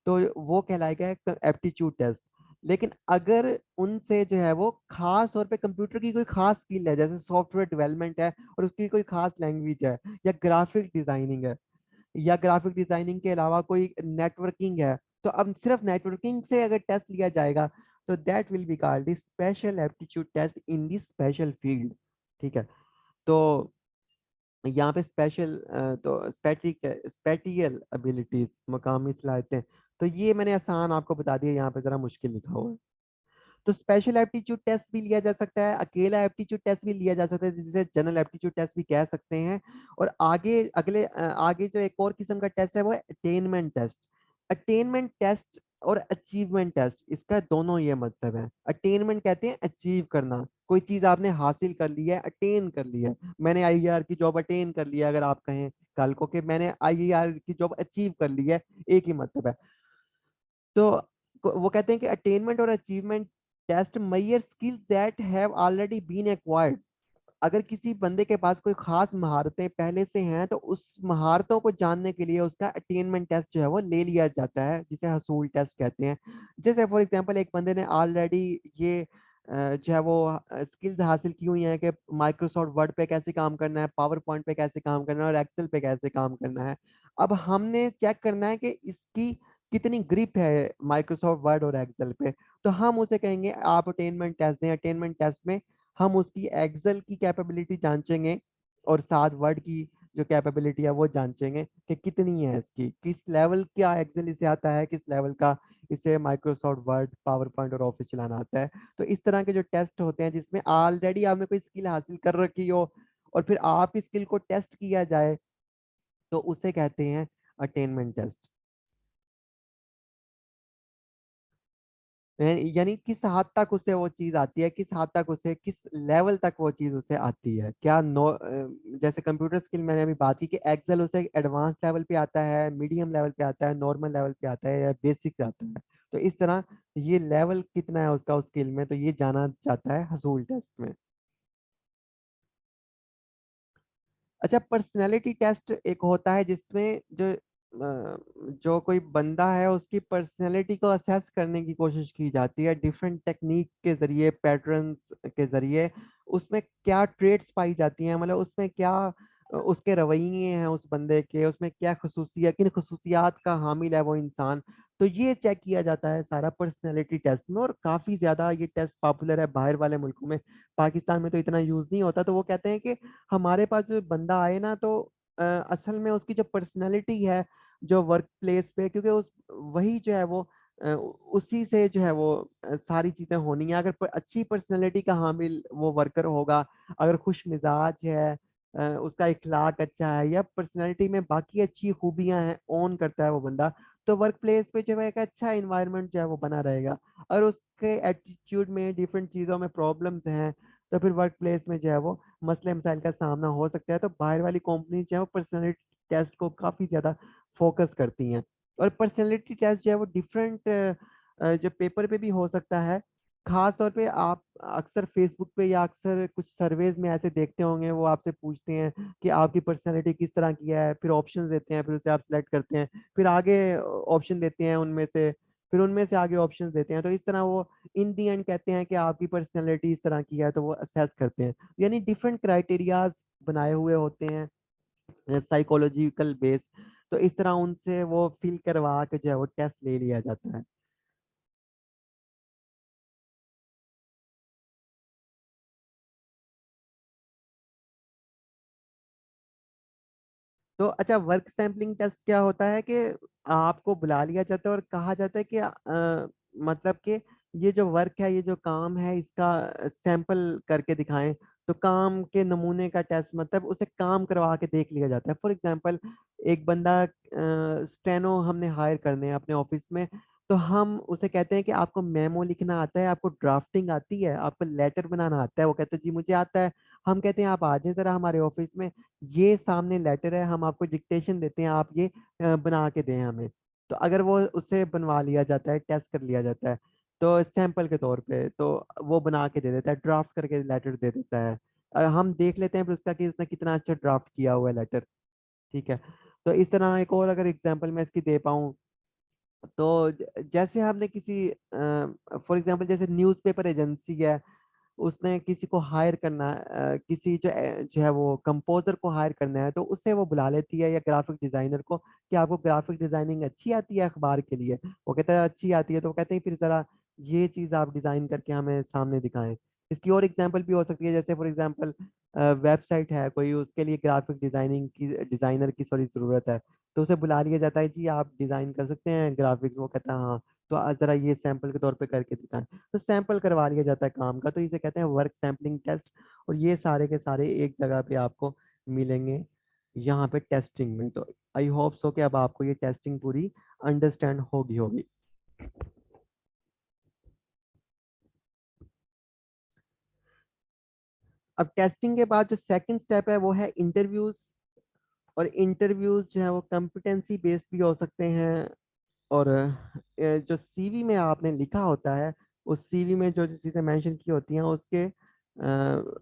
तो वो कहलाएगा एप्टीट्यूड टेस्ट। लेकिन अगर उनसे जो है वो खास तौर पे कंप्यूटर की कोई खास स्किल है, जैसे सॉफ्टवेयर डेवलपमेंट है और उसकी कोई खास लैंग्वेज है, या ग्राफिक डिजाइनिंग है, या ग्राफिक डिजाइनिंग के अलावा कोई नेटवर्किंग है, तो अब सिर्फ नेटवर्किंग से अगर टेस्ट लिया जाएगा तो that will be called special aptitude test in this special field. ठीक है, तो यहाँ पे स्पेशल, तो स्पेटियल एबिलिटीज, मकामी सलाहियतें, तो ये मैंने आसान आपको बता दिया, यहाँ पे जरा मुश्किल लिखा हुआ है। तो स्पेशल एप्टीट्यूड टेस्ट भी लिया जा सकता है, अकेला एप्टीट्यूड टेस्ट भी लिया जा सकता है, जिसे जनरल एप्टीट्यूड टेस्ट भी कह सकते हैं। और आगे जो एक और किस्म का टेस्ट है वो है अटेनमेंट टेस्ट। अटेनमेंट टेस्ट और अचीवमेंट टेस्ट, इसका दोनों ये मतलब है। अटेनमेंट कहते हैं अचीव करना, कोई चीज आपने हासिल कर ली है, अटेन कर ली है। मैंने आईआर की जॉब अटेन कर लिया, अगर आप कहें कल को कि मैंने आईआर की जॉब अचीव कर ली है, एक ही मतलब है। तो वो कहते हैं कि अटेनमेंट और achievement test measure skills that have already been acquired. अगर किसी बंदे के पास कोई खास महारतें पहले से हैं तो उस महारतों को जानने के लिए उसका अटेनमेंट टेस्ट जो है वो ले लिया जाता है, जिसे हसूल टेस्ट कहते हैं। जैसे फॉर एग्जांपल एक बंदे ने ऑलरेडी ये जो है वो स्किल्स हासिल की हुई हैं कि माइक्रोसॉफ्ट वर्ड पे कैसे काम करना है, पावर पॉइंट पे कैसे काम करना है, और एक्सेल पे कैसे काम करना है। अब हमने चेक करना है कि इसकी कितनी ग्रिप है माइक्रोसॉफ्ट वर्ड और एक्सेल पे, तो हम उसे कहेंगे आप अटेनमेंट टेस्ट दें। अटेनमेंट टेस्ट में हम उसकी एक्सेल की कैपेबिलिटी जांचेंगे और साथ वर्ड की जो कैपेबिलिटी है वो जांचेंगे कि कितनी है इसकी, किस लेवल का एक्सेल इसे आता है, किस लेवल का इसे माइक्रोसॉफ्ट वर्ड, पावर पॉइंट और ऑफिस चलाना आता है। तो इस तरह के जो टेस्ट होते हैं जिसमें ऑलरेडी आपने कोई स्किल हासिल कर रखी हो और फिर आप इस स्किल को टेस्ट किया जाए, तो उसे कहते हैं अटेनमेंट टेस्ट। यानी किस हद तक उसे वो चीज आती है, किस हद तक उसे, किस लेवल तक वो चीज उसे आती है। क्या जैसे कंप्यूटर स्किल मैंने अभी बात की कि एक्सेल उसे एडवांस लेवल पे आता है, मीडियम लेवल पे आता है, नॉर्मल लेवल पे आता है, या बेसिक आता है। तो इस तरह ये लेवल कितना है उसका उस स्किल में, तो ये जाना जाता है हसूल टेस्ट में। अच्छा, पर्सनैलिटी टेस्ट एक होता है जिसमें जो कोई बंदा है उसकी पर्सनैलिटी को असेस करने की कोशिश की जाती है डिफरेंट टेक्निक के जरिए, पैटर्न्स के जरिए। उसमें क्या ट्रेड्स पाई जाती हैं, मतलब उसमें क्या उसके रवैये हैं उस बंदे के, उसमें क्या खसूसियात, किन खसूसियात का हामिल है वो इंसान। तो ये चेक किया जाता है सारा पर्सनैलिटी टेस्ट में, और काफ़ी ज़्यादा ये टेस्ट पॉपुलर है बाहर वाले मुल्कों में। पाकिस्तान में तो इतना यूज़ नहीं होता, तो वो कहते हैं कि हमारे पास जो बंदा आए ना, तो असल में उसकी जो पर्सनैलिटी है जो वर्क प्लेस पे, क्योंकि उस वही जो है वो उसी से जो है वो सारी चीज़ें होनी है। अगर अच्छी पर्सनैलिटी का हामिल वो वर्कर होगा, अगर खुश मिजाज है, उसका इखलाक अच्छा है, या पर्सनैलिटी में बाकी अच्छी खूबियां हैं, ओन करता है वो बंदा, तो वर्क प्लेस पे जो है एक अच्छा इन्वायरमेंट जो है वो बना रहेगा। और उसके एटीट्यूड में डिफरेंट चीज़ों में प्रॉब्लम्स हैं, तो फिर वर्क प्लेस में जो है वो मसले मसाइल का सामना हो सकता है। तो बाहर वाली कंपनी जो है वो पर्सनैलिटी टेस्ट को काफ़ी ज़्यादा फोकस करती हैं। और पर्सनैलिटी टेस्ट जो है वो डिफरेंट जो पेपर पे भी हो सकता है। खास तौर पे आप अक्सर फेसबुक पे या अक्सर कुछ सर्वेज में ऐसे देखते होंगे, वो आपसे पूछते हैं कि आपकी पर्सनैलिटी किस तरह की है, फिर ऑप्शंस देते हैं, फिर उसे आप सिलेक्ट करते हैं, फिर आगे ऑप्शन देते हैं उनमें से, फिर उनमें से आगे ऑप्शंस देते हैं। तो इस तरह वो इन दी एंड कहते हैं कि आपकी पर्सनैलिटी इस तरह की है, तो वो असेस करते हैं। यानी डिफरेंट क्राइटेरियाज बनाए हुए होते हैं साइकोलॉजिकल बेस। तो इस तरह उनसे वो फिल करवा के जो है वो टेस्ट ले लिया जाता है। तो अच्छा, वर्क सैम्पलिंग टेस्ट क्या होता है कि आपको बुला लिया जाता है और कहा जाता है कि मतलब कि ये जो वर्क है, ये जो काम है, इसका सैंपल करके दिखाएं। तो काम के नमूने का टेस्ट मतलब उसे काम करवा के देख लिया जाता है। फॉर एग्जांपल, एक बंदा स्टेनो हमने हायर करने हैं अपने ऑफिस में। तो हम उसे कहते हैं कि आपको मेमो लिखना आता है, आपको ड्राफ्टिंग आती है, आपको लेटर बनाना आता है। वो कहते हैं जी मुझे आता है। हम कहते हैं आप आ जाए जरा हमारे ऑफिस में, ये सामने लेटर है, हम आपको डिक्टेशन देते हैं, आप ये बना के दें हमें। तो अगर वो उससे बनवा लिया जाता है, टेस्ट कर लिया जाता है, तो सैंपल के तौर पे तो वो बना के दे देता है, ड्राफ्ट करके लेटर दे देता है। हम देख लेते हैं फिर उसका कि इसने कितना अच्छा ड्राफ्ट किया हुआ है लेटर। ठीक है। तो इस तरह एक और अगर एग्जांपल मैं इसकी दे पाऊँ, तो जैसे हमने किसी फॉर एग्जांपल जैसे न्यूज़पेपर एजेंसी है, उसने किसी को हायर करना किसी जो है वो कंपोजर को हायर करना है, तो उससे वो बुला लेती है, या ग्राफिक डिजाइनर को, कि आपको ग्राफिक डिजाइनिंग अच्छी आती है अखबार के लिए। वो कहता है अच्छी आती है, तो वो कहते हैं फिर जरा ये चीज़ आप डिजाइन करके हमें सामने दिखाएं। इसकी और एग्जांपल भी हो सकती है, जैसे फॉर एग्जांपल वेबसाइट है कोई, उसके लिए ग्राफिक डिजाइनिंग की डिजाइनर की सॉरी ज़रूरत है। तो उसे बुला लिया जाता है, जी आप डिजाइन कर सकते हैं ग्राफिक्स। वो कहता है हाँ, तो जरा ये सैंपल के तौर पे करके दिखाएं। तो सैंपल करवा लिया जाता है काम का। तो इसे कहते हैं वर्क सैम्पलिंग टेस्ट। और ये सारे के सारे एक जगह पे आपको मिलेंगे, यहाँ पे टेस्टिंग में। तो आई होप सो कि अब आपको ये टेस्टिंग पूरी अंडरस्टैंड होगी। अब टेस्टिंग के बाद जो सेकंड स्टेप है वो है इंटरव्यूज। और इंटरव्यूज जो है वो कम्पिटेंसी बेस्ड भी हो सकते हैं। और जो सीवी में आपने लिखा होता है, उस सीवी में जो जो चीज़ें मेंशन की होती हैं उसके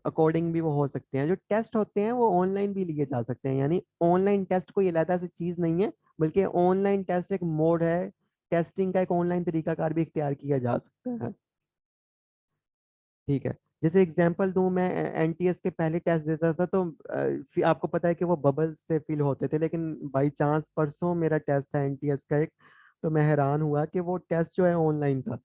अकॉर्डिंग भी वो हो सकते हैं। जो टेस्ट होते हैं वो ऑनलाइन भी लिए जा सकते हैं, यानी ऑनलाइन टेस्ट कोई अलग से चीज़ नहीं है, बल्कि ऑनलाइन टेस्ट एक मोड है। टेस्टिंग का एक ऑनलाइन तरीकाकार भी इख्तियार किया जा सकता है। ठीक है। जैसे एग्जांपल दूं, मैं एनटीएस के पहले टेस्ट देता था, तो फिर आपको पता है कि वो बबल्स से फिल होते थे, लेकिन बाई चांस परसों मेरा टेस्ट था एनटीएस का एक। तो मैं हैरान हुआ कि वो टेस्ट जो है ऑनलाइन था।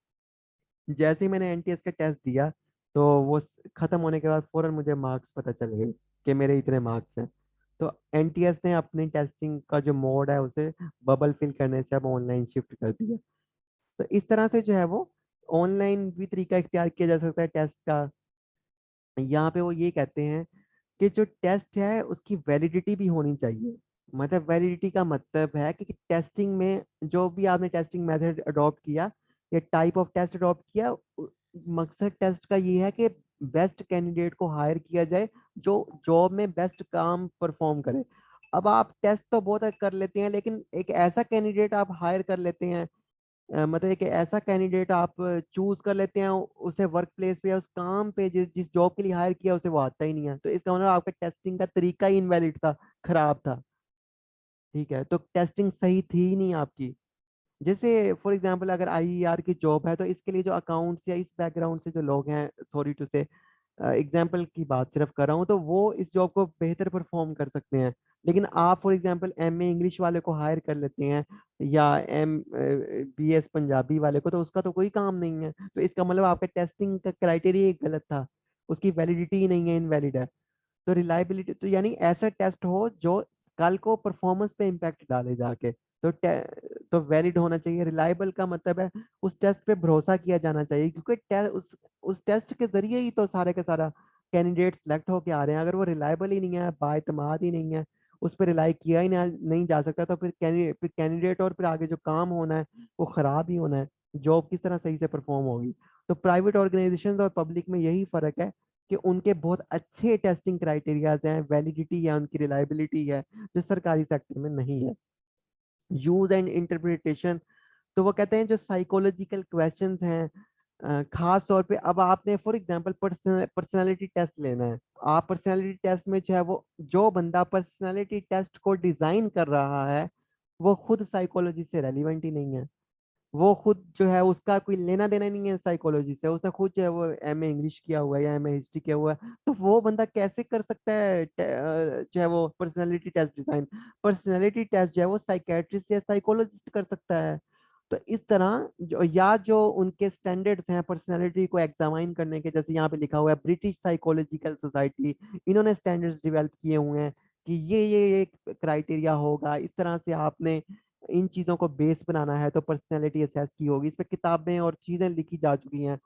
जैसे ही मैंने एनटीएस का टेस्ट दिया, तो वो खत्म होने के बाद फौरन मुझे मार्क्स पता चल गए कि मेरे इतने मार्क्स हैं। तो एनटीएस ने अपनी टेस्टिंग का जो मोड है उसे बबल फिल करने से अब ऑनलाइन शिफ्ट कर दिया। तो इस तरह से जो है वो ऑनलाइन भी तरीका इख्तियार किया जा सकता है टेस्ट का। यहाँ पे वो ये कहते हैं कि जो टेस्ट है उसकी वैलिडिटी भी होनी चाहिए। मतलब वैलिडिटी का मतलब है कि टेस्टिंग में जो भी आपने टेस्टिंग मेथड अडॉप्ट किया या टाइप ऑफ टेस्ट अडॉप्ट किया, मकसद टेस्ट का ये है कि बेस्ट कैंडिडेट को हायर किया जाए जो जॉब में बेस्ट काम परफॉर्म करे। अब आप टेस्ट तो बहुत कर लेते हैं, लेकिन एक ऐसा कैंडिडेट आप हायर कर लेते हैं, मतलब एक ऐसा कैंडिडेट आप चूज कर लेते हैं, उसे वर्क प्लेस पे या उस काम पे जिस जिस जॉब के लिए हायर किया उसे वो आता ही नहीं है। तो इसका मतलब आपका टेस्टिंग का तरीका ही इनवैलिड था, खराब था। ठीक है, तो टेस्टिंग सही थी ही नहीं आपकी। जैसे फॉर एग्जांपल अगर आईईआर की जॉब है, तो इसके लिए जो अकाउंट्स या इस बैकग्राउंड से जो लोग हैं, सॉरी टू से एग्जाम्पल की बात सिर्फ कर रहा हूँ, तो वो इस जॉब को बेहतर परफॉर्म कर सकते हैं। लेकिन आप फॉर एग्जांपल एमए इंग्लिश वाले को हायर कर लेते हैं, या एम बीएस पंजाबी वाले को, तो उसका तो कोई काम नहीं है। तो इसका मतलब आपका टेस्टिंग का क्राइटेरिया गलत था, उसकी वैलिडिटी ही नहीं है, इनवैलिड है। तो रिलायबिलिटी तो यानी ऐसा टेस्ट हो जो कल को परफॉर्मेंस पे इम्पैक्ट डाले जाके, तो तो वैलिड होना चाहिए। रिलायबल का मतलब है उस टेस्ट पे भरोसा किया जाना चाहिए, क्योंकि उस टेस्ट के जरिए ही तो सारे का सारा कैंडिडेट सेलेक्ट होके आ रहे हैं। अगर वो रिलायबल ही नहीं है, बाएतमाद ही नहीं है, उस पर रिलाई किया ही नहीं जा सकता, तो फिर कैंडिडेट और फिर आगे जो काम होना है वो खराब ही होना है। जॉब किस तरह सही से परफॉर्म होगी। तो प्राइवेट ऑर्गेनाइजेशन और पब्लिक में यही फर्क है कि उनके बहुत अच्छे टेस्टिंग क्राइटेरियाज हैं, वैलिडिटी है, उनकी रिलायबिलिटी है, जो सरकारी सेक्टर में नहीं है। यूज एंड इंटरप्रिटेशन, तो वो कहते हैं जो साइकोलॉजिकल क्वेश्चंस हैं, खास तौर पे अब आपने फॉर एग्जांपल पर्सनालिटी टेस्ट लेना है। आप पर्सनालिटी टेस्ट में जो है वो, जो बंदा पर्सनालिटी टेस्ट को डिजाइन कर रहा है वो खुद साइकोलॉजी से रेलिवेंट ही नहीं है। वो खुद जो है उसका कोई लेना देना नहीं है साइकोलॉजी से, उसने खुद जो है वो एमए इंग्लिश किया हुआ है या एमए हिस्ट्री किया हुआ है, तो वो बंदा कैसे कर सकता है जो है वो personality test design. Personality test जो है वो साइकेट्रिस्ट या साइकोलॉजिस्ट कर सकता है। तो इस तरह जो, या जो उनके स्टैंडर्ड्स हैं पर्सनालिटी को एग्जामाइन करने के, जैसे यहाँ पे लिखा हुआ है ब्रिटिश साइकोलॉजिकल सोसाइटी, इन्होंने स्टैंडर्ड्स डेवलप किए हुए हैं कि ये क्राइटेरिया होगा, इस तरह से आपने इन चीजों को बेस बनाना है तो पर्सनैलिटी असेस की होगी। इस पे किताबें और चीजें लिखी जा चुकी हैं,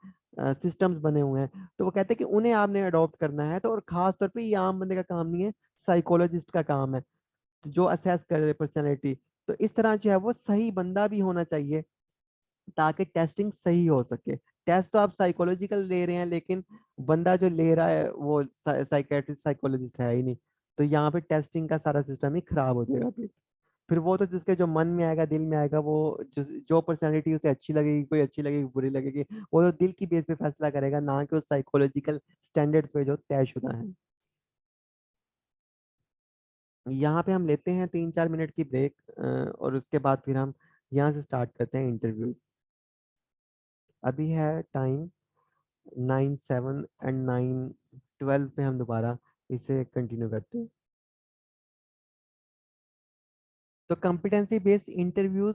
सिस्टम्स बने हुए हैं। तो वो कहते हैं कि उन्हें आपने अडॉप्ट करना है, तो और खास तौर पे ये आम बंदे का काम नहीं है, साइकोलॉजिस्ट का काम है, तो जो असेस करे पर्सनैलिटी। तो इस तरह जो है वो सही बंदा भी होना चाहिए ताकि टेस्टिंग सही हो सके। टेस्ट तो आप साइकोलॉजिकल ले रहे हैं, लेकिन बंदा जो ले रहा है वो साइकेट्रिस्ट साइकोलॉजिस्ट है ही नहीं, तो यहाँ पे टेस्टिंग का सारा सिस्टम ही खराब हो जाएगा। फिर वो तो जिसके जो मन में आएगा, दिल में आएगा, वो जो पर्सनैलिटी उसे अच्छी लगेगी, कोई अच्छी लगेगी, बुरी लगेगी, वो तो दिल की बेस पे फैसला करेगा, ना कि उस साइकोलॉजिकल स्टैंडर्ड्स पे जो तयशुदा है। यहाँ पे हम लेते हैं 3-4 मिनट की ब्रेक, और उसके बाद फिर हम यहाँ से स्टार्ट करते हैं इंटरव्यूज। अभी है टाइम 9:07 एंड 9:12 पे हम दोबारा इसे कंटिन्यू करते हैं। तो कॉम्पिटेंसी बेस्ड इंटरव्यूज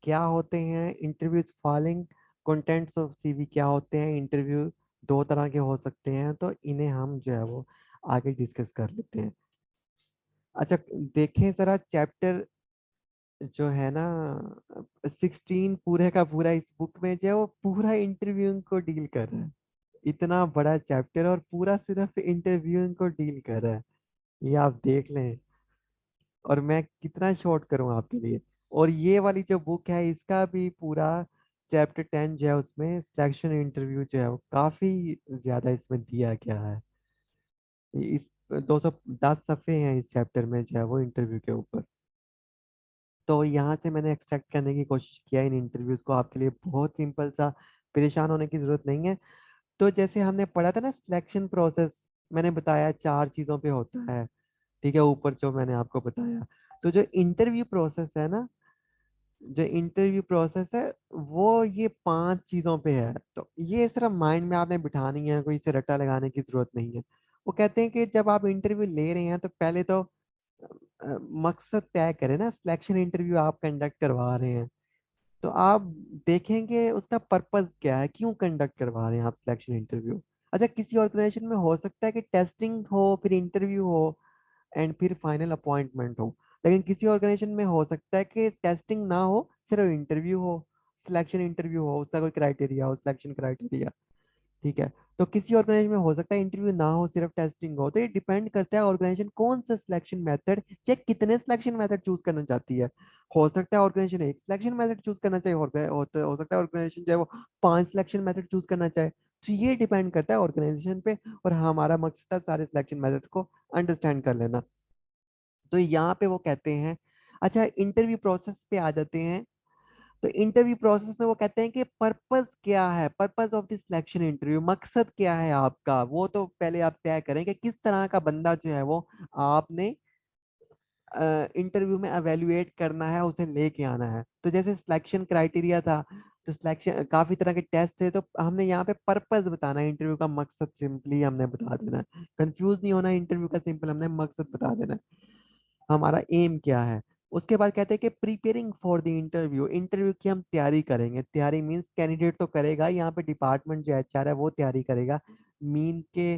क्या होते हैं, interviews following contents of CV क्या होते हैं, इंटरव्यू दो तरह के हो सकते हैं, तो इन्हें हम जो है वो आगे डिस्कस कर लेते हैं। अच्छा, देखें जरा चैप्टर जो है ना 16 पूरे का पूरा इस बुक में जो है वो पूरा इंटरव्यूइंग को डील कर रहा है। इतना बड़ा चैप्टर और पूरा सिर्फ इंटरव्यूइंग को डील कर रहा है, ये आप देख लें। और मैं कितना शॉर्ट करूं आपके लिए। और ये वाली जो बुक है इसका भी पूरा चैप्टर 10 जो है उसमें सिलेक्शन इंटरव्यू जो है वो काफी ज्यादा इसमें दिया गया है। इस 210 सफ़े हैं इस चैप्टर में जो है वो इंटरव्यू के ऊपर। तो यहाँ से मैंने एक्सट्रैक्ट करने की कोशिश किया इन इंटरव्यूज को आपके लिए, बहुत सिंपल सा, परेशान होने की जरूरत नहीं है। तो जैसे हमने पढ़ा था ना सिलेक्शन प्रोसेस, मैंने बताया 4 चीजों पे होता है, ठीक है, ऊपर जो मैंने आपको बताया। तो जो इंटरव्यू प्रोसेस है ना, जो इंटरव्यू प्रोसेस है वो ये 5 चीजों पे है। तो ये सिर्फ माइंड में आपने बिठानी है, कोई इसे रट्टा लगाने की जरूरत नहीं है। वो कहते हैं कि जब आप इंटरव्यू ले रहे हैं तो पहले तो मकसद तय करें ना, सिलेक्शन इंटरव्यू आप कंडक्ट करवा रहे हैं तो आप देखेंगे उसका पर्पस क्या है, क्यों कंडक्ट करवा रहे हैं आप सिलेक्शन इंटरव्यू। अच्छा, किसी ऑर्गेनाइजेशन में हो सकता है कि टेस्टिंग हो, फिर इंटरव्यू हो, एंड फिर फाइनल अपॉइंटमेंट हो। लेकिन किसी ऑर्गेनाइजेशन में हो सकता है कि टेस्टिंग ना हो, सिर्फ इंटरव्यू हो, सिलेक्शन इंटरव्यू हो, उसका कोई क्राइटेरिया हो, सिलेक्शन क्राइटेरिया, ठीक है। तो किसी ऑर्गेनाइजेशन में हो सकता है इंटरव्यू ना हो, सिर्फ टेस्टिंग हो। तो ये डिपेंड करता है ऑर्गेनाइजेशन कौन सा सिलेक्शन मेथड या कितने सिलेक्शन मेथड चूज करना चाहती है। हो सकता है ऑर्गेनाइजेशन एक सिलेक्शन मेथड चूज करना चाहिए, हो सकता है ऑर्गेनाइजेशन जो है वो 5 सिलेक्शन मेथड चूज करना चाहे। तो ये डिपेंड करता है ऑर्गेनाइजेशन पे, और हमारा मकसद है सारे सिलेक्शन मेथड को अंडरस्टैंड कर लेना। तो यहाँ पे वो कहते हैं, अच्छा इंटरव्यू प्रोसेस पे आ जाते हैं। तो इंटरव्यू प्रोसेस में वो कहते हैं कि पर्पस क्या है, purpose of the selection interview, मकसद क्या है आपका, वो तो पहले आप तय करें कि किस तरह का बंदा जो है वो आपने इंटरव्यू में एवेल्युएट करना है, उसे लेके आना है। तो जैसे सिलेक्शन क्राइटेरिया था, तो सिलेक्शन काफी तरह के टेस्ट थे, तो हमने यहाँ पे पर्पस बताना है, इंटरव्यू का मकसद सिंपली हमने बता देना है। कंफ्यूज नहीं होना, इंटरव्यू का सिंपल हमने मकसद बता देना है, हमारा एम क्या है। उसके बाद कहते हैं कि preparing for the interview, interview की हम तैयारी करेंगे। तैयारी मीन्स कैंडिडेट तो करेगा, यहाँ पे डिपार्टमेंट जो एचआर है वो तैयारी करेगा। मीन के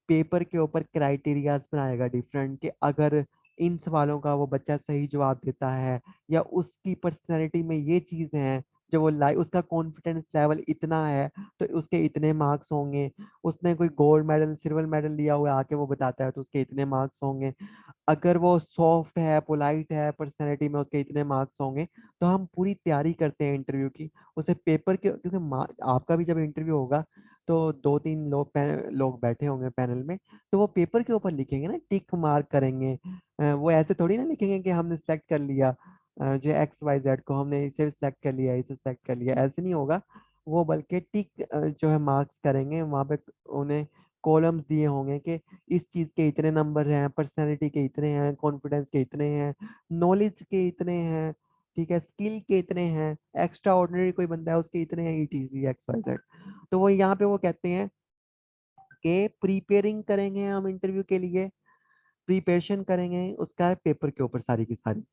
पेपर के ऊपर क्राइटेरियाज बनाएगा डिफरेंट, कि अगर इन सवालों का वो बच्चा सही जवाब देता है, या उसकी पर्सनैलिटी में ये चीज़ है, जो वो उसका कॉन्फिडेंस लेवल इतना है, तो उसके इतने मार्क्स होंगे। उसने कोई गोल्ड मेडल सिल्वर मेडल लिया हुआ है, आके वो बताता है तो उसके इतने मार्क्स होंगे। अगर वो सॉफ्ट है, पोलाइट है पर्सनैलिटी में, उसके इतने मार्क्स होंगे। तो हम पूरी तैयारी करते हैं इंटरव्यू की, उसे पेपर के, क्योंकि आपका भी जब इंटरव्यू होगा तो दो तीन लोग बैठे होंगे पैनल में, तो वो पेपर के ऊपर लिखेंगे ना, टिक मार्क करेंगे। वो ऐसे थोड़ी ना लिखेंगे कि हमने सेलेक्ट कर लिया, जो एक्स वाई जेड को हमने इसे सेलेक्ट कर लिया, इसे सेलेक्ट कर लिया, ऐसे नहीं होगा। वो बल्कि टिक जो है मार्क्स करेंगे वहाँ पे। उन्हें कॉलम्स दिए होंगे कि इस चीज़ के इतने नंबर हैं, पर्सनैलिटी के इतने हैं, कॉन्फिडेंस के इतने हैं, नॉलेज के इतने हैं, ठीक है, स्किल के इतने हैं, एक्स्ट्रा ऑर्डिनरी कोई बंदा है उसके इतने हैं, ईटीसी एक्स वाई जेड। तो वो यहाँ पे वो कहते हैं कि प्रिपेयरिंग करेंगे हम इंटरव्यू के लिए, प्रिपरेशन करेंगे उसका पेपर के ऊपर सारी की सारी।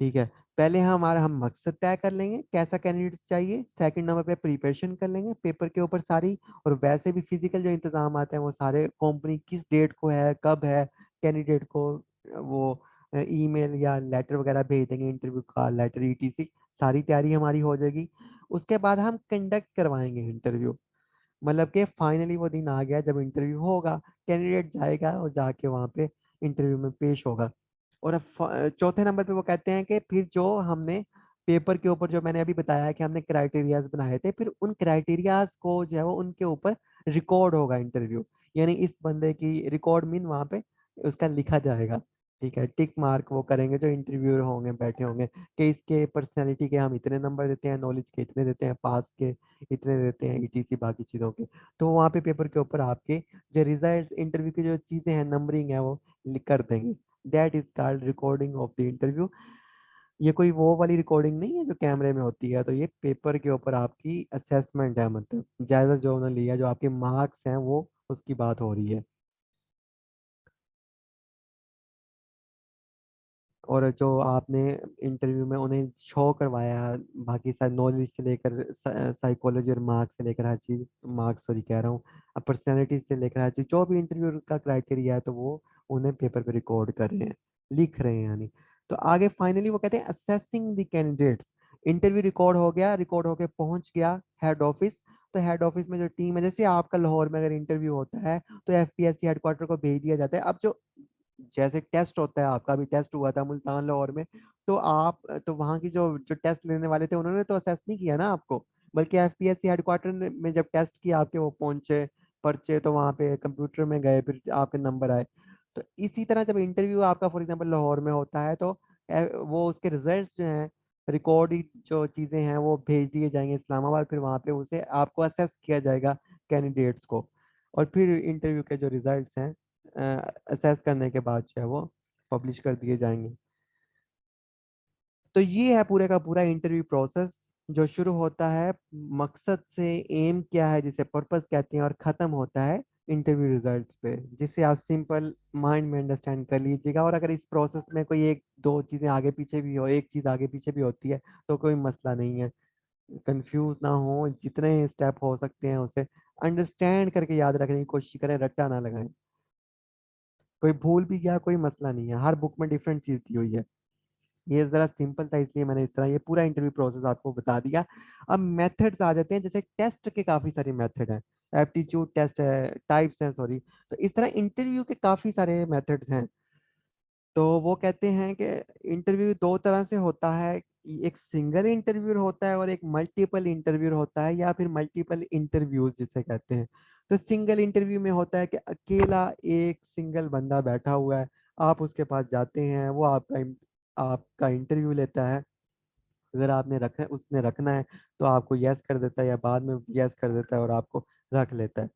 ठीक है, पहले हम मकसद तय कर लेंगे कैसा कैंडिडेट चाहिए, सेकंड नंबर पे प्रिपरेशन कर लेंगे पेपर के ऊपर सारी। और वैसे भी फिजिकल जो इंतजाम आते हैं वो सारे कंपनी किस डेट को है, कब है, कैंडिडेट को वो ईमेल या लेटर वगैरह भेज देंगे, इंटरव्यू का लेटर ईटीसी, सारी तैयारी हमारी हो जाएगी। उसके बाद हम कंडक्ट करवाएंगे इंटरव्यू। मतलब कि फाइनली वो दिन आ गया जब इंटरव्यू होगा, कैंडिडेट जाएगा और जाके वहाँ पे इंटरव्यू में पेश होगा। और अब चौथे नंबर पे वो कहते हैं कि फिर जो हमने पेपर के ऊपर जो मैंने अभी बताया कि हमने क्राइटेरियाज बनाए थे, फिर उन क्राइटेरियाज को जो है वो उनके ऊपर रिकॉर्ड होगा इंटरव्यू। यानी इस बंदे की रिकॉर्ड मीन वहाँ पे उसका लिखा जाएगा। ठीक है, टिक मार्क वो करेंगे जो इंटरव्यूअर होंगे बैठे होंगे कि इसके पर्सनैलिटी के हम इतने नंबर देते हैं, नॉलेज के इतने देते हैं, पास के इतने देते हैं, ईटीसी बाकी चीज़ों के। तो वहाँ पे पेपर के ऊपर आपके जो रिजल्ट इंटरव्यू की जो चीज़ें हैं, नंबरिंग है, वो लिख कर देंगे। That is called recording of the interview. ये कोई वो वाली रिकॉर्डिंग नहीं है जो कैमरे में होती है, तो ये पेपर के ऊपर आपकी असेसमेंट है, मतलब जायजा जो उन्होंने लिया, जो आपके मार्क्स हैं वो उसकी बात हो रही है। और जो आपने इंटरव्यू में उन्हें शो करवाया, बाकी सारे नॉलेज से लेकर साइकोलॉजी और मार्क्स से लेकर हर चीज़, मार्क्स सॉरी कह रहा हूँ, पर्सनैलिटी से लेकर हर चीज़, जो भी इंटरव्यू का क्राइटेरिया है, तो वो उन्हें पेपर पे रिकॉर्ड कर रहे हैं, लिख रहे हैं यानी। तो आगे फाइनली वो कहते हैं assessing the candidates. Interview record हो गया, रिकॉर्ड होके पहुंच गया हेड ऑफिस। तो हेड ऑफिस में जो टीम है, जैसे आपका लाहौर में अगर इंटरव्यू होता है तो एफपीएससी हेडक्वार्टर को भेज दिया जाता है। अब जो जैसे टेस्ट होता है, आपका भी टेस्ट हुआ था मुल्तान लाहौर में, तो आप तो वहाँ की जो जो टेस्ट लेने वाले थे उन्होंने तो असेस नहीं किया ना आपको, बल्कि एफपीएससी हेडक्वार्टर में जब टेस्ट किया आपके, वो पहुंचे पर्चे, तो वहाँ पे कंप्यूटर में गए, फिर आपके नंबर आए। तो इसी तरह जब इंटरव्यू आपका फॉर एग्जांपल लाहौर में होता है, तो वो उसके रिजल्ट्स जो हैं, रिकॉर्ड जो चीज़ें हैं वो भेज दिए जाएंगे इस्लामाबाद, फिर वहाँ पे उसे आपको असेस किया जाएगा कैंडिडेट्स को। और फिर इंटरव्यू के जो रिजल्ट्स हैं असेस करने के बाद जो है वो पब्लिश कर दिए जाएंगे। तो ये है पूरे का पूरा इंटरव्यू प्रोसेस, जो शुरू होता है मकसद से, एम क्या है जिसे पर्पस कहते हैं, और ख़त्म होता है इंटरव्यू रिजल्ट्स पे, जिसे आप सिंपल माइंड में अंडरस्टैंड कर लीजिएगा। और अगर इस प्रोसेस में कोई एक दो चीज़ें आगे पीछे भी हो, एक चीज़ आगे पीछे भी होती है, तो कोई मसला नहीं है, कंफ्यूज ना हो, जितने स्टेप हो सकते हैं उसे अंडरस्टैंड करके याद रखने की कोशिश करें, रट्टा ना लगाएं। कोई भूल भी गया कोई मसला नहीं है, हर बुक में डिफरेंट चीज दी हुई है। ये जरा सिंपल था इसलिए मैंने इस तरह ये पूरा इंटरव्यू प्रोसेस आपको बता दिया। अब मेथड्स आ जाते हैं, जैसे टेस्ट के काफी सारे मेथड हैं, एप्टीट्यूड टेस्ट है, टाइप्स हैं सॉरी। तो इस तरह इंटरव्यू के काफी सारे मेथड्स हैं। तो वो कहते हैं कि इंटरव्यू दो तरह से होता है, एक सिंगल इंटरव्यू होता है और एक मल्टीपल इंटरव्यू होता है, या फिर मल्टीपल इंटरव्यूज जिसे कहते हैं। तो सिंगल इंटरव्यू में होता है कि अकेला एक सिंगल बंदा बैठा हुआ है, आप उसके पास जाते हैं, वो आपका इंटरव्यू लेता है। अगर आपने रखना उसने रखना है तो आपको यस कर देता है, या बाद में यस कर देता है और आपको रख लेता है।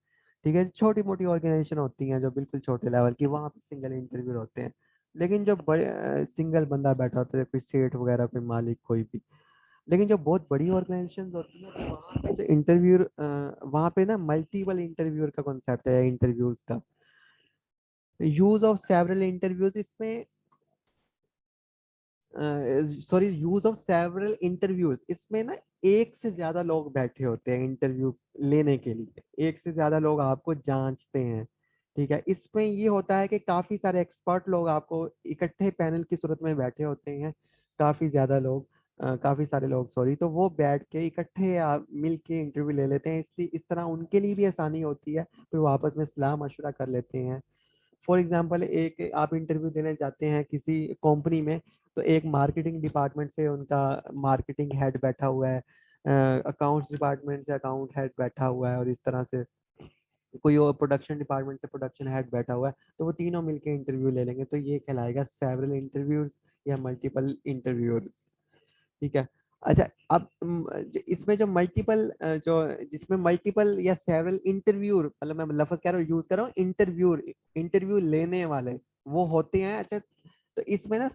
ठीक है, छोटी मोटी ऑर्गेनाइजेशन होती हैं जो बिल्कुल छोटे लेवल की, वहाँ पे सिंगल इंटरव्यू होते हैं। लेकिन जो बड़े सिंगल बंदा बैठा होता है, कोई सेठ वगैरह, कोई मालिक, कोई भी। लेकिन जो बहुत बड़ी ऑर्गेनाइजेशन होती है, तो वहाँ पे जो इंटरव्यू, वहाँ पे ना मल्टीपल इंटरव्यूअर का कॉन्सेप्ट है इंटरव्यूज का। यूज ऑफ सेवरल इंटरव्यूज इसमें, sorry, use of several interviews इसमें ना, एक से ज्यादा लोग बैठे होते हैं इंटरव्यू लेने के लिए, एक से ज्यादा लोग आपको जांचते हैं। ठीक है, इसमें ये होता है कि काफी सारे एक्सपर्ट लोग आपको इकट्ठे पैनल की सूरत में बैठे होते हैं, काफी ज्यादा लोग, काफी सारे लोग सॉरी, तो वो बैठ के इकट्ठे मिल के इंटरव्यू ले लेते हैं, इसलिए इस तरह उनके लिए भी आसानी होती है, फिर वो आपस में सलाह मशवरा कर लेते हैं। फॉर एग्जाम्पल, एक आप इंटरव्यू देने जाते हैं किसी कंपनी में, तो एक मार्केटिंग डिपार्टमेंट से उनका मार्केटिंग हेड बैठा हुआ है, अकाउंट्स डिपार्टमेंट से अकाउंट हेड बैठा हुआ है, और इस तरह से कोई और प्रोडक्शन डिपार्टमेंट से प्रोडक्शन हेड बैठा हुआ है, तो वो तीनों मिलके इंटरव्यू ले लेंगे, तो ये कहलाएगा सेवरल इंटरव्यूज या मल्टीपल इंटरव्यूज। ठीक है। अच्छा, अब इसमें जो मल्टीपल जो जिसमें मल्टीपल या सेवरल इंटरव्यू, मतलब मैं लफ्ज कह रहा हूँ, यूज कर रहा हूँ, इंटरव्यू, इंटरव्यू लेने वाले वो होते हैं। अच्छा, तो इसमें ना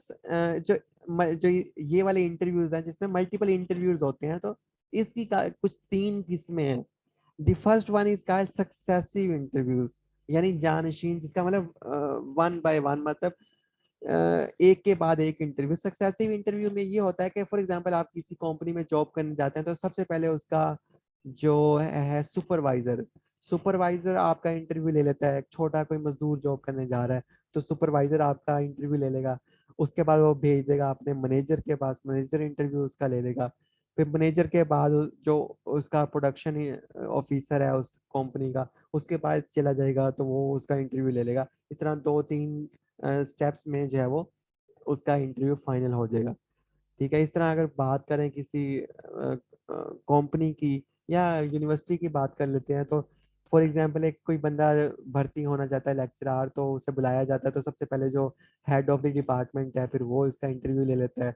जो ये वाले इंटरव्यूज हैं जिसमें मल्टीपल इंटरव्यूज होते हैं, तो इसकी कुछ तीन किस्में हैं। The first one is called successive interviews, यानी जानशीन, जिसका मतलब वन बाय वन, मतलब एक के बाद एक इंटरव्यू। सक्सेसिव इंटरव्यू में ये होता है कि फॉर एग्जांपल आप किसी कंपनी में जॉब करने जाते हैं, तो सबसे पहले उसका जो है सुपरवाइजर, सुपरवाइजर आपका इंटरव्यू ले लेता है। छोटा कोई मजदूर जॉब करने जा रहा है, तो सुपरवाइजर आपका इंटरव्यू ले लेगा। उसके बाद वो भेज देगा अपने मैनेजर के पास, मैनेजर इंटरव्यू उसका ले लेगा। फिर मैनेजर के बाद जो उसका प्रोडक्शन ऑफिसर है उस कंपनी का, उसके पास चला जाएगा, तो वो उसका इंटरव्यू ले लेगा। इस तरह दो तीन स्टेप्स में जो है वो उसका इंटरव्यू फाइनल हो जाएगा। ठीक है। इस तरह अगर बात करें किसी कंपनी की या यूनिवर्सिटी की बात कर लेते हैं, तो फॉर एग्जांपल एक कोई बंदा भर्ती होना चाहता है लेक्चरार, तो उसे बुलाया जाता है, तो सबसे पहले जो हेड ऑफ द डिपार्टमेंट है, फिर वो इसका इंटरव्यू ले लेता है।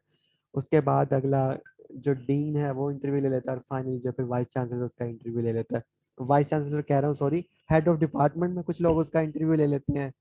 उसके बाद अगला जो डीन है वो इंटरव्यू ले लेता है, और फाइनली जो फिर वाइस चांसलर उसका इंटरव्यू ले लेता है। वाइस चांसलर कह रहा हूँ, सॉरी, हेड ऑफ डिपार्टमेंट में कुछ लोग उसका इंटरव्यू ले लेते हैं।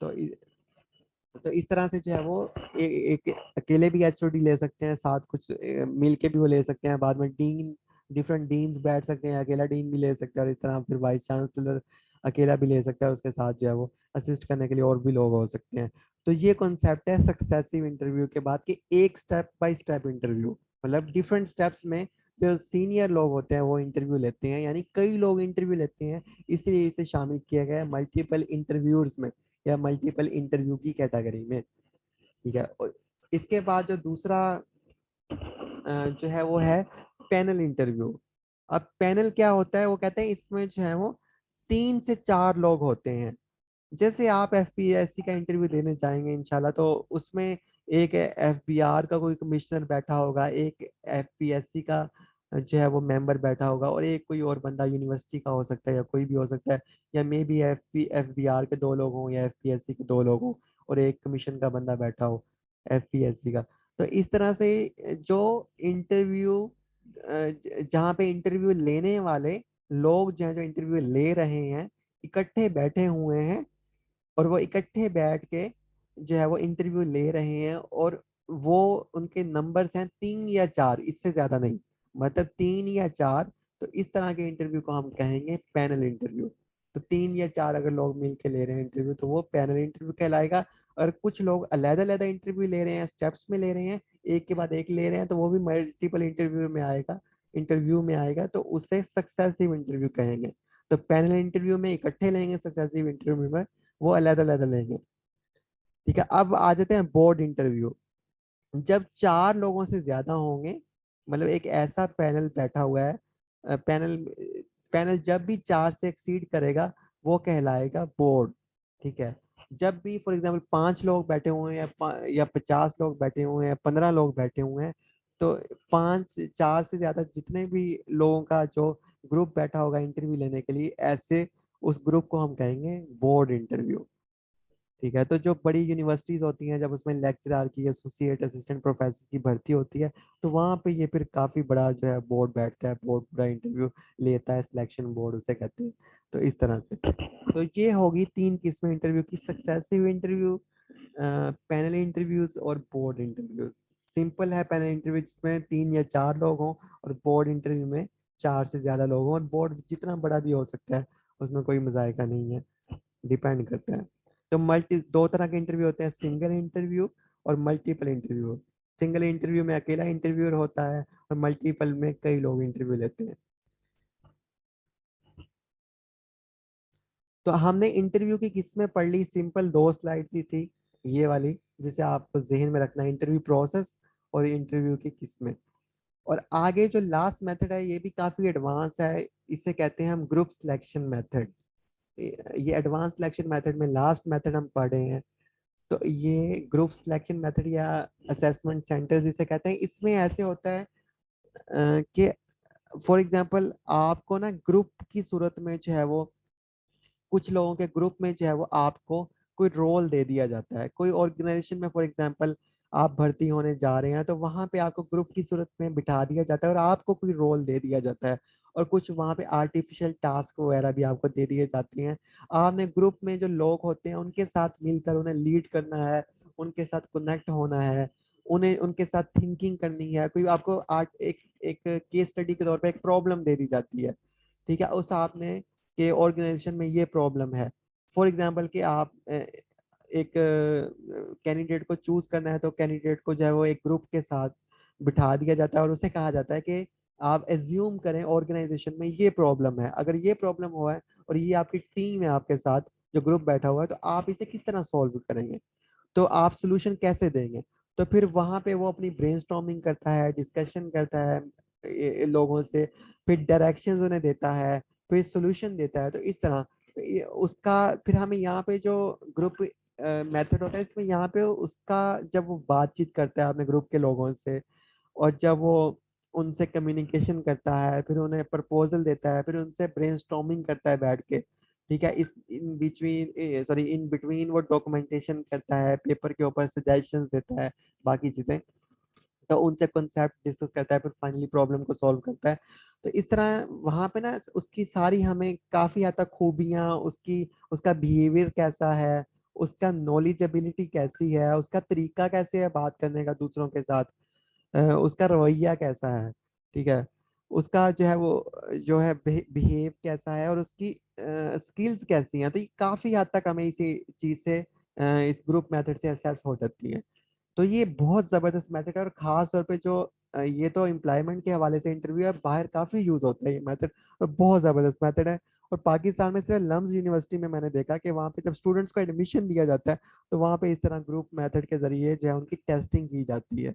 तो इस तरह से जो है वो एक अकेले भी एचओडी ले सकते हैं, साथ कुछ मिल के भी वो ले सकते हैं। बाद में डीन, डिफरेंट डीन्स बैठ सकते हैं, अकेला डीन भी ले सकते हैं, और इस तरह फिर वाइस चांसलर अकेला भी ले सकता है, उसके साथ जो है वो असिस्ट करने के लिए और भी लोग हो सकते हैं। तो ये कॉन्सेप्ट है सक्सेसिव इंटरव्यू के बाद कि एक स्टेप बाय स्टेप इंटरव्यू, मतलब डिफरेंट स्टेप्स में जो सीनियर लोग होते हैं वो इंटरव्यू लेते हैं, यानी कई लोग इंटरव्यू लेते हैं, इसलिए इसे शामिल किया गया है मल्टीपल इंटरव्यूज में या मल्टीपल इंटरव्यू की कैटेगरी में। ठीक है। और इसके बाद जो दूसरा जो है वो है पैनल इंटरव्यू। अब पैनल क्या होता है, वो कहते हैं इसमें जो है वो 3 से 4 लोग होते हैं। जैसे आप एफपीएससी का इंटरव्यू देने जाएंगे इंशाल्लाह, तो उसमें एक एफबीआर का कोई कमिश्नर बैठा होगा, एक एफपीएससी का जो है वो मेंबर बैठा होगा, और एक कोई और बंदा यूनिवर्सिटी का हो सकता है या कोई भी हो सकता है, या मे बी एफबीआर के 2 लोग हों या एफपीएससी के 2 लोग हों, और एक कमीशन का बंदा बैठा हो एफपीएससी का। तो इस तरह से जो इंटरव्यू जहाँ पे इंटरव्यू लेने वाले लोग जो हैं, जो इंटरव्यू ले रहे हैं, इकट्ठे बैठे हुए हैं, और वो इकट्ठे बैठ के जो है वो इंटरव्यू ले रहे हैं, और वो उनके नंबर्स हैं 3 या 4, इससे ज्यादा नहीं, मतलब 3 या 4। तो इस तरह के इंटरव्यू को हम कहेंगे पैनल इंटरव्यू। तो 3 या 4 अगर लोग मिल के ले रहे हैं इंटरव्यू, तो वो पैनल इंटरव्यू कहलाएगा। और कुछ लोग अलग अलग इंटरव्यू ले रहे हैं, स्टेप्स में ले रहे हैं, एक के बाद एक ले रहे हैं, तो वो भी मल्टीपल इंटरव्यू में आएगा, तो उसे सक्सेसिव इंटरव्यू कहेंगे। तो पैनल इंटरव्यू में इकट्ठे लेंगे, सक्सेसिव इंटरव्यू में वो अलग अलग लेंगे। ठीक है। अब आ जाते हैं बोर्ड इंटरव्यू। जब 4 लोगों से ज्यादा होंगे, मतलब एक ऐसा पैनल बैठा हुआ है, पैनल पैनल जब भी 4 से एक्सीड करेगा, वो कहलाएगा बोर्ड। ठीक है। जब भी फॉर एग्जाम्पल 5 लोग बैठे हुए हैं, या 50 लोग बैठे हुए हैं, 15 लोग बैठे हुए हैं, तो 4 से ज्यादा जितने भी लोगों का जो ग्रुप बैठा होगा इंटरव्यू लेने के लिए, ऐसे उस ग्रुप को हम कहेंगे बोर्ड इंटरव्यू। ठीक है। तो जो बड़ी यूनिवर्सिटीज होती हैं, जब उसमें लेक्चरर की, एसोसिएट असिस्टेंट प्रोफेसर की भर्ती होती है, तो वहाँ पे ये फिर काफी बड़ा जो है बोर्ड बैठता है, बोर्ड पूरा इंटरव्यू लेता है, सिलेक्शन बोर्ड उसे कहते हैं। तो इस तरह से, तो ये होगी 3 किस्में इंटरव्यू की: सक्सेसिव इंटरव्यू, पैनल इंटरव्यूज और बोर्ड इंटरव्यूज। सिंपल है पैनल इंटरव्यू जिसमें 3 या 4 लोग हों, और बोर्ड इंटरव्यू में 4 से ज्यादा लोग हों, और बोर्ड जितना बड़ा भी हो सकता है, उसमें कोई मजायका नहीं है, डिपेंड करता है। तो दो तरह के इंटरव्यू होते हैं: सिंगल इंटरव्यू और मल्टीपल इंटरव्यू। सिंगल इंटरव्यू में अकेला इंटरव्यूअर होता है, और मल्टीपल में कई लोग इंटरव्यू लेते हैं। तो हमने इंटरव्यू की किस्में पढ़ ली, सिंपल 2 स्लाइड्स ही थी ये वाली, जिसे आपको जहन में रखना है: इंटरव्यू प्रोसेस और इंटरव्यू की किस्में। और आगे जो लास्ट मेथड है, ये भी काफी एडवांस है, इसे कहते हैं हम ग्रुप सिलेक्शन मेथड। ये एडवांस सिलेक्शन मेथड में लास्ट मेथड हम पढ़ रहे हैं। तो ये ग्रुप सिलेक्शन मेथड या असेसमेंट सेंटर्स इसे कहते हैं। इसमें ऐसे होता है कि फॉर एग्जांपल आपको ना ग्रुप की सूरत में जो है वो कुछ लोगों के ग्रुप में जो है वो आपको कोई रोल दे दिया जाता है। कोई ऑर्गेनाइजेशन में फॉर एग्जांपल आप भर्ती होने जा रहे हैं, तो वहां पे आपको ग्रुप की सूरत में बिठा दिया जाता है और आपको कोई रोल दे दिया जाता है। और कुछ वहां पे आर्टिफिशियल टास्क वगैरह भी आपको दे दिए जाती हैं। आपने ग्रुप में जो लोग होते हैं उनके साथ मिलकर उन्हें लीड करना है, उनके साथ कनेक्ट होना है, उन्हें उनके साथ थिंकिंग करनी है। कोई आपको आर्ट एक एक केस स्टडी के तौर पे एक प्रॉब्लम दे दी जाती है, ठीक है, उस आपने के ऑर्गेनाइजेशन में ये प्रॉब्लम है। फॉर एग्जांपल कि आप एक कैंडिडेट को चूज करना है, तो कैंडिडेट को जो है वो एक ग्रुप के साथ बिठा दिया जाता है और उसे कहा जाता है कि आप एज्यूम करें ऑर्गेनाइजेशन में ये प्रॉब्लम है, अगर ये प्रॉब्लम हुआ है और ये आपकी टीम है आपके साथ जो ग्रुप बैठा हुआ है, तो आप इसे किस तरह सॉल्व करेंगे, तो आप सोल्यूशन कैसे देंगे। तो फिर वहां पे वो अपनी ब्रेनस्टॉर्मिंग करता है, डिस्कशन करता है लोगों से, फिर डायरेक्शंस उन्हें देता है, फिर सोल्यूशन देता है। तो इस तरह तो उसका फिर हमें यहाँ पे जो ग्रुप मेथड होता है, इसमें यहाँ पे उसका जब वो बातचीत करता है अपने ग्रुप के लोगों से, और जब वो उनसे कम्युनिकेशन करता है, फिर उन्हें प्रपोजल देता है, फिर उनसे ब्रेनस्टॉर्मिंग करता है बैठ के, ठीक है, इस इन बिटवीन वो डॉक्यूमेंटेशन करता है, पेपर के ऊपर सजेशंस देता है, बाकी चीजें, तो उनसे कॉन्सेप्ट डिस्कस करता है, फिर फाइनली प्रॉब्लम को सॉल्व करता है। तो इस तरह वहां पे ना उसकी सारी हमें काफी हद तक खूबियां, उसकी उसका बिहेवियर कैसा है, उसका नॉलेजेबिलिटी कैसी है, उसका तरीका कैसे है बात करने का दूसरों के साथ, उसका रवैया कैसा है, ठीक है, उसका जो है वो जो है बिहेव कैसा है, और उसकी स्किल्स कैसी हैं। तो ये काफी हद तक हमें इसी चीज से इस ग्रुप मेथड से असेस हो जाती है। तो ये बहुत जबरदस्त मेथड है, और खास तौर पे जो ये तो एम्प्लॉयमेंट के हवाले से इंटरव्यू है, बाहर काफी यूज होता है ये मेथड, और बहुत जबरदस्त मेथड है। और पाकिस्तान में सिर्फ लम्स यूनिवर्सिटी में मैंने देखा कि वहाँ पे जब स्टूडेंट्स को एडमिशन दिया जाता है, तो वहाँ पे इस तरह ग्रुप मेथड के जरिए जो है उनकी टेस्टिंग की जाती है।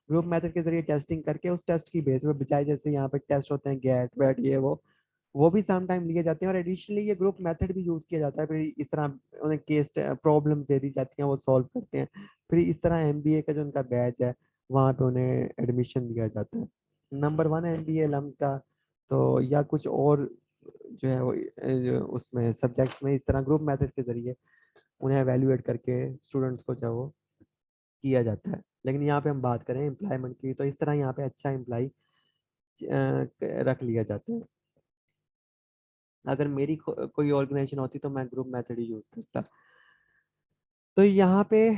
ग्रुप मेथड के जरिए टेस्टिंग करके उस टेस्ट की बेस पे बजाय जैसे यहाँ पे टेस्ट होते हैं गेट वेट ये वो भी सम टाइम लिए जाते हैं, और एडिशनली ये ग्रुप मेथड भी यूज किया जाता है। फिर इस तरह उन्हें केस प्रॉब्लम दे दी जाती हैं, वो सॉल्व करते हैं। फिर इस तरह एमबीए का जो उनका बैच है, वहाँ पे उन्हें एडमिशन दिया जाता है। नंबर वन है एमबीए लम्स का। तो या कुछ और जो है वो जो उसमें सब्जेक्ट्स में इस तरह ग्रुप मेथड के जरिए उन्हें एवेल्युएट करके स्टूडेंट्स को जो है वो किया जाता है। लेकिन यहाँ पे हम बात करें एम्प्लॉयमेंट की, तो इस तरह यहाँ पे अच्छा एम्प्लॉय रख लिया जाता है। अगर मेरी कोई ऑर्गेनाइजेशन होती तो मैं ग्रुप मेथड ही यूज करता। तो यहाँ पे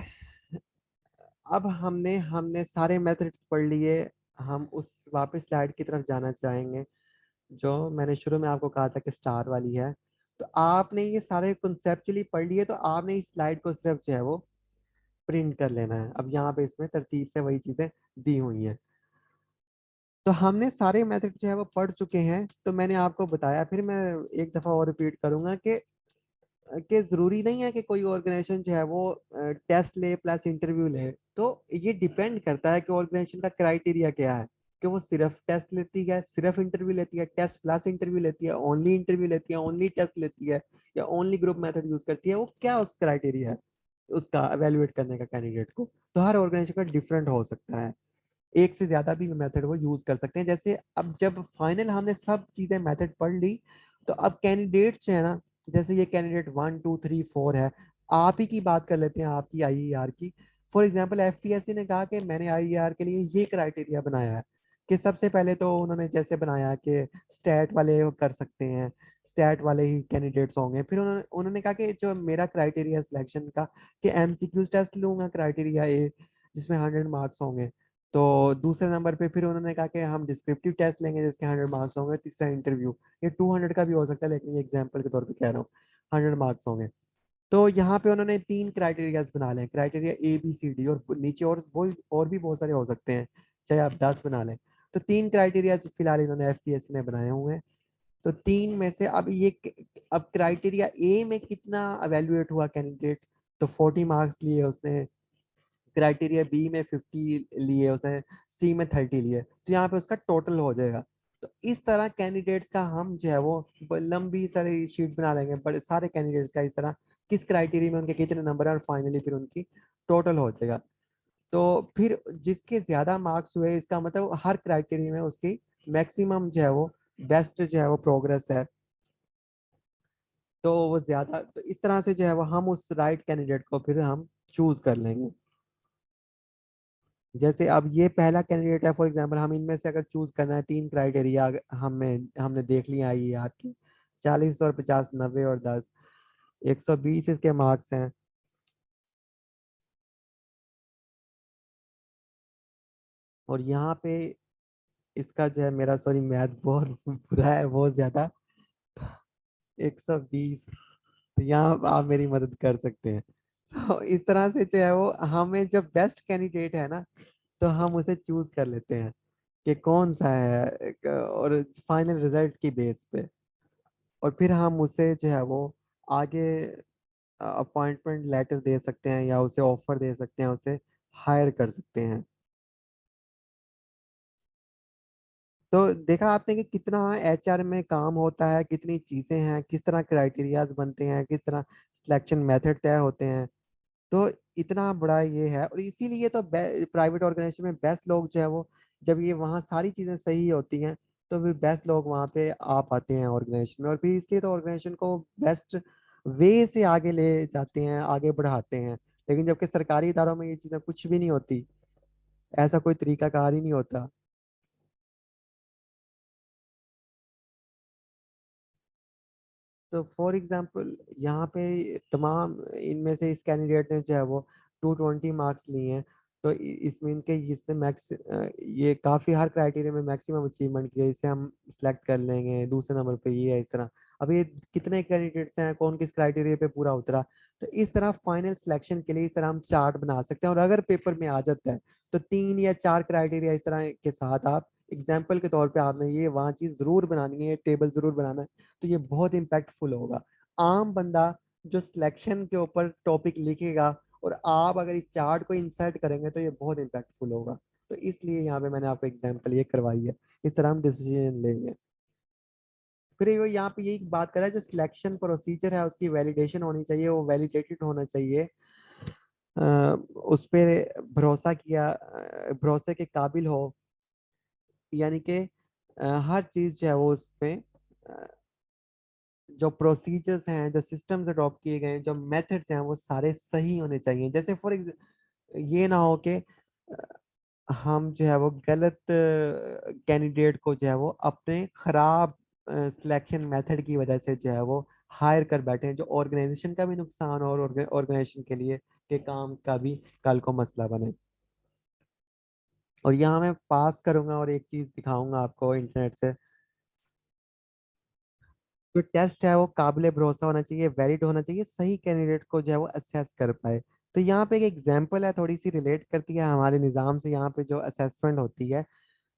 अब हमने हमने सारे मेथड पढ़ लिए। हम उस वापस स्लाइड की तरफ जाना चाहेंगे जो मैंने शुरू में आपको कहा था कि स्टार वाली है। तो आपने ये सारे कंसेप्चुअली पढ़ लिए, तो आपने इस स्लाइड को सिर्फ जो है वो प्रिंट कर लेना है। अब यहाँ पे इसमें तरतीब से वही चीजें दी हुई हैं। तो हमने सारे मेथड जो है वो पढ़ चुके हैं। तो मैंने आपको बताया, फिर मैं एक दफा और रिपीट करूंगा कि जरूरी नहीं है कि कोई ऑर्गेनाइजेशन जो है वो टेस्ट ले प्लस इंटरव्यू ले। तो ये डिपेंड करता है कि ऑर्गेनाइजेशन का क्राइटेरिया क्या है, कि वो सिर्फ टेस्ट लेती है, सिर्फ इंटरव्यू लेती है, टेस्ट प्लस इंटरव्यू लेती है, ओनली इंटरव्यू लेती है, ओनली टेस्ट लेती है, या ओनली ग्रुप मेथड यूज करती है। वो क्या उस क्राइटेरिया है उसका एवेल्युएट करने का कैंडिडेट को। तो हर ऑर्गेनाइजेशन का डिफरेंट हो सकता है, एक से ज्यादा भी मेथड वो यूज कर सकते हैं। जैसे अब जब फाइनल हमने सब चीजें मेथड पढ़ ली, तो अब कैंडिडेट्स है ना, जैसे ये कैंडिडेट 1 2 3 4 है। आप ही की बात कर लेते हैं, आपकी आईईआर की। फॉर एग्जांपल एफपीएससी ने कहा कि मैंने आईईआर के लिए ये क्राइटेरिया बनाया है, कि सबसे पहले तो उन्होंने जैसे बनाया कि स्टैट वाले कर सकते हैं, स्टैट वाले ही कैंडिडेट्स होंगे। फिर उन्होंने उन्होंने कहा कि जो मेरा क्राइटेरिया सिलेक्शन का, कि एमसीक्यू टेस्ट लूंगा क्राइटेरिया ए, जिसमें 100 मार्क्स होंगे। तो दूसरे नंबर पे फिर उन्होंने कहा कि हम डिस्क्रिप्टिव टेस्ट लेंगे जिसके 100 मार्क्स होंगे। तीसरा इंटरव्यू, ये 200 का भी हो सकता है, लेकिन ये एग्जाम्पल के तौर पे कह रहा हूँ, 100 मार्क्स होंगे। तो यहाँ पे उन्होंने 3 क्राइटेरियाज बना लें, criteria A B C D, और नीचे और भी बहुत सारे हो सकते हैं, चाहे आप 10 बना लें। तो 3 क्राइटेरिया फिलहाल इन्होंने एफपीएससी ने बनाए हुए हैं। तो 3 में से अब क्राइटेरिया ए में कितना अवेल्युएट हुआ कैंडिडेट, तो 40 मार्क्स लिए उसने, क्राइटेरिया बी में 50 लिए उसने, सी में 30 लिए, तो यहाँ पे उसका टोटल हो जाएगा। तो इस तरह कैंडिडेट्स का हम जो है वो लंबी सारी शीट बना लेंगे बड़े सारे कैंडिडेट्स का, इस तरह किस क्राइटेरिया में उनके कितने नंबर है, और फाइनली फिर उनकी टोटल हो जाएगा। तो फिर जिसके ज्यादा मार्क्स हुए, इसका मतलब हर क्राइटेरिया में उसकी मैक्सिमम जो है वो बेस्ट जो है वो प्रोग्रेस है। तो वो ज्यादा, तो इस तरह से जो है वो हम उस राइट कैंडिडेट को फिर हम चूज कर लेंगे। जैसे अब ये पहला कैंडिडेट है फॉर एग्जांपल, हम इनमें से अगर चूज करना है, तीन क्राइटेरिया हमें हमने देख लिया है ये याद की, 40 और 50, 90 और 10, 120 इसके मार्क्स हैं। और यहाँ पे इसका जो है, मेरा सॉरी मैथ बहुत बुरा है, बहुत ज्यादा, 120, तो यहाँ आप मेरी मदद कर सकते हैं। तो इस तरह से जो है वो हमें जो बेस्ट कैंडिडेट है ना, तो हम उसे चूज कर लेते हैं कि कौन सा है और फाइनल रिजल्ट की बेस पे, और फिर हम उसे जो है वो आगे अपॉइंटमेंट लेटर दे सकते हैं, या उसे ऑफर दे सकते हैं, उसे हायर कर सकते हैं। तो देखा आपने कि कितना एचआर में काम होता है, कितनी चीजें हैं, किस तरह क्राइटेरियाज बनते हैं, किस तरह सिलेक्शन मेथड तय होते हैं। तो इतना बड़ा ये है, और इसीलिए तो प्राइवेट ऑर्गेनाइजेशन में बेस्ट लोग जो है वो, जब ये वहाँ सारी चीजें सही होती हैं, तो फिर बेस्ट लोग वहाँ पे आ पाते हैं ऑर्गेनाइजेशन में, और फिर इसलिए तो ऑर्गेनाइजेशन को बेस्ट वे से आगे ले जाते हैं, आगे बढ़ाते हैं। लेकिन जबकि सरकारी इदारों में ये चीजें कुछ भी नहीं होती, ऐसा कोई तरीकाकार ही नहीं होता। तो फॉर एग्जांपल यहाँ पे तमाम इनमें से इस कैंडिडेट ने जो है वो 220 मार्क्स लिए हैं, तो इसमें इनके इसने मैक्स ये काफ़ी हर क्राइटेरिया में मैक्सिमम अचीवमेंट किया, इसे हम सिलेक्ट कर लेंगे। दूसरे नंबर पे ये है, इस तरह। अब ये कितने कैंडिडेट्स हैं, कौन किस क्राइटेरिया पे पूरा उतरा, तो इस तरह फाइनल सिलेक्शन के लिए इस तरह हम चार्ट बना सकते हैं। और अगर पेपर में आ जाता है, तो 3 या 4 क्राइटेरिया इस तरह के साथ आप एग्जाम्पल के तौर पे आपने ये वहाँ चीज़ जरूर बनानी है, ये टेबल जरूर बनाना है, तो ये बहुत इम्पैक्टफुल होगा। आम बंदा जो सिलेक्शन के ऊपर टॉपिक लिखेगा, और आप अगर इस चार्ट को इंसर्ट करेंगे, तो ये बहुत इम्पैक्टफुल होगा। तो इसलिए यहाँ पे मैंने आपको एग्जांपल ये करवाई है, इस तरह हम डिसीजन लेंगे। फिर ये यहाँ पे यही बात कर रहा है, जो सिलेक्शन प्रोसीजर है उसकी वैलिडेशन होनी चाहिए, वो वैलिडेटेड होना चाहिए, अ, उस पर भरोसा किया, भरोसे के काबिल हो, यानी कि हर चीज़ जो है वो उसमें जो प्रोसीजर्स हैं, जो सिस्टम्स अडॉप्ट किए गए हैं, जो मेथड्स हैं, वो सारे सही होने चाहिए। जैसे फॉर ये ना हो कि हम जो है वो गलत कैंडिडेट को जो है वो अपने खराब सिलेक्शन मेथड की वजह से जो है वो हायर कर बैठे हैं, जो ऑर्गेनाइजेशन का भी नुकसान हो, और ऑर्गेनाइजेशन के लिए के काम का भी कल को मसला बने। और यहाँ मैं पास करूंगा और एक चीज दिखाऊंगा आपको इंटरनेट से। जो टेस्ट है वो काबिल भरोसा होना चाहिए, वैलिड होना चाहिए, सही कैंडिडेट को जो है वो असेस कर पाए। तो यहाँ पे एक एग्जांपल है, थोड़ी सी रिलेट करती है हमारे निज़ाम से, यहाँ पे जो असेसमेंट होती है।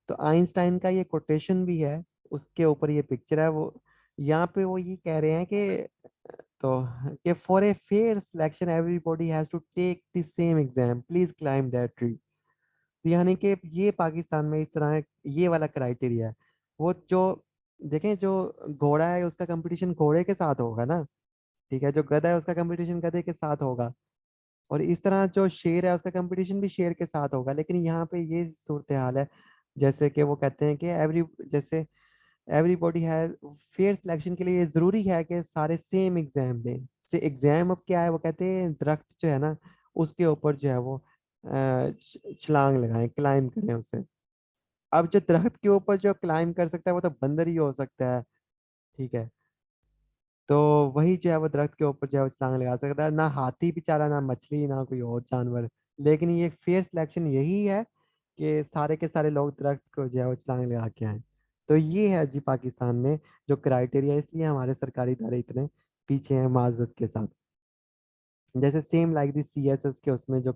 तो आइंस्टाइन का ये कोटेशन भी है, उसके ऊपर ये पिक्चर है। वो यहाँ पे वो ये कह रहे हैं कि तो कि for a fair selection everybody has to take the same exam, please climb that tree. यानी कि ये पाकिस्तान में इस तरह ये वाला क्राइटेरिया है। वो जो देखें, जो घोड़ा है उसका कंपटीशन घोड़े के साथ होगा ना, ठीक है, जो गधा है उसका कंपटीशन गधे के साथ होगा, और इस तरह जो शेर है उसका कंपटीशन भी शेर के साथ होगा। लेकिन यहाँ पे ये सूरत हाल है, जैसे कि वो कहते हैं कि जैसे एवरीबॉडी है, फेयर सिलेक्शन के लिए ये जरूरी है कि सारे सेम एग्जाम दें। से एग्जाम अब क्या है, वो कहते हैं दरख्त जो है ना, उसके ऊपर जो है वो छलांग लगाएं, क्लाइम करें उसे। अब जो दरख्त के ऊपर जो क्लाइम कर सकता है, वो तो बंदर ही हो सकता है, ठीक है। तो वही जो है वो दरख्त के ऊपर जो है वो छलांग लगा सकता है, ना हाथी बेचारा, ना मछली, ना कोई और जानवर। लेकिन ये फेयर सिलेक्शन यही है कि सारे के सारे लोग दरख्त को जो है वो छलांग लगा के आए। तो ये है जी पाकिस्तान में जो क्राइटेरिया, इसलिए हमारे सरकारी इदारे इतने पीछे हैं माजरत के साथ। जैसे सेम लाइक दी सीएसएस के उसमें जो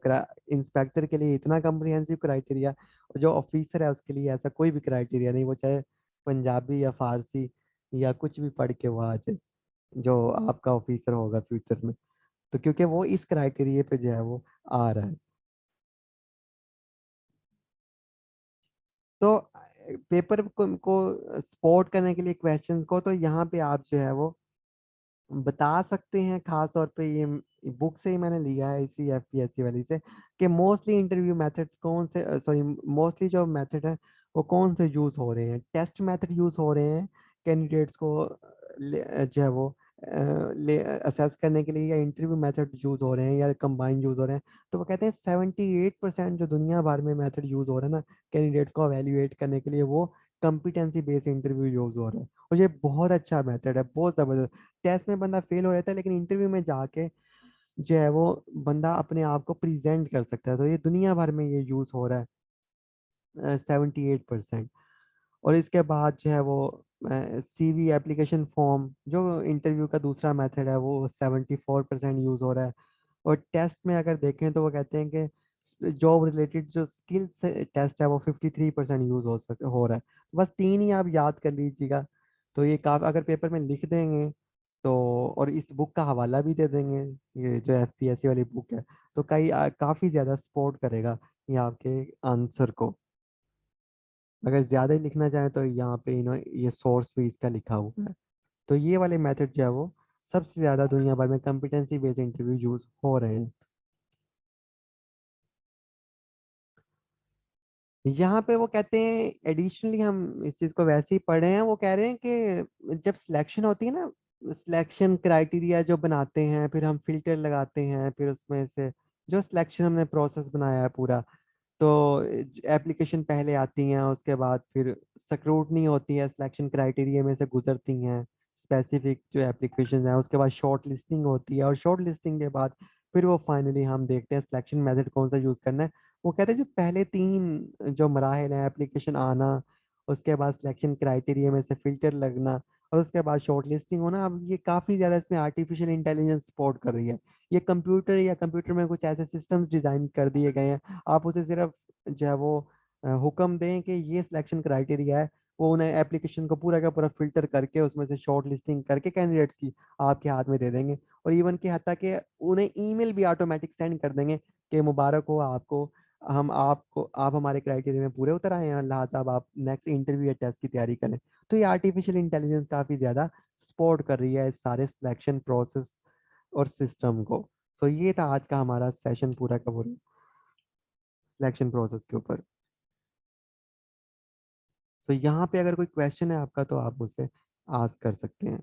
इंस्पेक्टर के लिए इतना कम्प्रिहेंसिव क्राइटेरिया, और जो ऑफिसर है उसके लिए ऐसा कोई भी क्राइटेरिया नहीं, वो चाहे पंजाबी या फारसी या कुछ भी पढ़ के वो आ जाए, जो आपका ऑफिसर होगा फ्यूचर में। तो क्योंकि वो इस क्राइटेरिया पे जो है वो आ रहा है। तो पेपर को सपोर्ट करने के लिए क्वेश्चंस को, तो यहाँ पे आप जो है वो बता सकते हैं, खास तौर पे ये बुक से ही मैंने लिया है, इसी एफपीएससी वाली से, कि मोस्टली इंटरव्यू मेथड्स कौन से, सॉरी, मोस्टली जो मेथड है वो कौन से यूज हो रहे हैं। टेस्ट मेथड यूज हो रहे हैं कैंडिडेट्स को जो है वो ले असेस करने के लिए या इंटरव्यू मेथड यूज हो रहे हैं या कंबाइन यूज हो रहे हैं, तो वो कहते हैं 78% जो दुनिया भर में मेथड यूज हो रहा है ना कैंडिडेट्स को एवेल्युएट करने के लिए, वो कॉम्पिटेंसी बेस्ड इंटरव्यू यूज हो रहा है। और ये बहुत अच्छा मेथड है, बहुत जबरदस्त। टेस्ट में बंदा फेल हो जाता है, लेकिन इंटरव्यू में जाके जो है वो बंदा अपने आप को प्रेजेंट कर सकता है। तो ये दुनिया भर में ये यूज हो रहा है 78%। और इसके बाद जो है वो सीवी एप्लीकेशन फॉर्म, जो इंटरव्यू का दूसरा मेथड है, वो 74% यूज हो रहा है। और टेस्ट में अगर देखें तो वो कहते हैं कि जॉब रिलेटेड जो स्किल टेस्ट है वो 53% यूज हो रहा है। बस तीन ही आप याद कर लीजिएगा। तो ये अगर पेपर में लिख देंगे तो, और इस बुक का हवाला भी दे देंगे, ये जो एफपीएससी वाली बुक है, तो काफी ज्यादा सपोर्ट करेगा ये आपके आंसर को। अगर ज्यादा ही लिखना चाहें तो यहाँ पे ये सोर्स भी इसका लिखा हुआ है। तो ये वाले मेथड जो है वो सबसे ज्यादा दुनिया भर में कॉम्पिटेंसी बेस्ड इंटरव्यू यूज हो रहे हैं। यहाँ पे वो कहते हैं एडिशनली, हम इस चीज को वैसे ही पढ़े हैं, वो कह रहे हैं कि जब सिलेक्शन होती है ना, सिलेक्शन क्राइटेरिया जो बनाते हैं, फिर हम फिल्टर लगाते हैं, फिर उसमें से जो सिलेक्शन हमने प्रोसेस बनाया है पूरा, तो एप्लीकेशन पहले आती हैं, उसके बाद फिर स्क्रूटनी होती है, सिलेक्शन क्राइटेरिया में से गुजरती हैं स्पेसिफिक जो एप्लीकेशन है, उसके बाद शॉर्ट लिस्टिंग होती है, और शॉर्ट लिस्टिंग के बाद फिर वो फाइनली हम देखते हैं सिलेक्शन मेथड कौन सा यूज़ करना है। वो कहते हैं जो पहले तीन जो मराहल हैं, एप्लीकेशन आना, उसके बाद सिलेक्शन क्राइटेरिया में से फिल्टर लगना, और उसके बाद शॉर्ट लिस्टिंग होना, अब ये काफ़ी ज़्यादा इसमें आर्टिफिशियल इंटेलिजेंस सपोर्ट कर रही है। ये कंप्यूटर या कंप्यूटर में कुछ ऐसे सिस्टम्स डिज़ाइन कर दिए गए हैं, आप उसे सिर्फ जो है वो हुक्म दें कि ये सिलेक्शन क्राइटेरिया है, वो उन्हें एप्लीकेशन को पूरा का पूरा फिल्टर करके उसमें से शॉर्ट लिस्टिंग करके कैंडिडेट्स की आपके हाथ में दे देंगे। और इवन कि हत्ता कि उन्हें ईमेल भी ऑटोमेटिक सेंड कर देंगे कि मुबारक हो आपको, आप हमारे क्राइटेरिया में पूरे उतर आए हैं, लिहाजा अब आप नेक्स्ट इंटरव्यू या टेस्ट की तैयारी करें। तो ये आर्टिफिशियल इंटेलिजेंस काफ़ी ज़्यादा सपोर्ट कर रही है इस सारे सिलेक्शन प्रोसेस और सिस्टम को। तो ये था आज का हमारा सेशन पूरा का पूरा सिलेक्शन प्रोसेस के ऊपर। सो यहाँ पे अगर कोई क्वेश्चन है आपका तो आप मुझसे आस्क कर सकते हैं।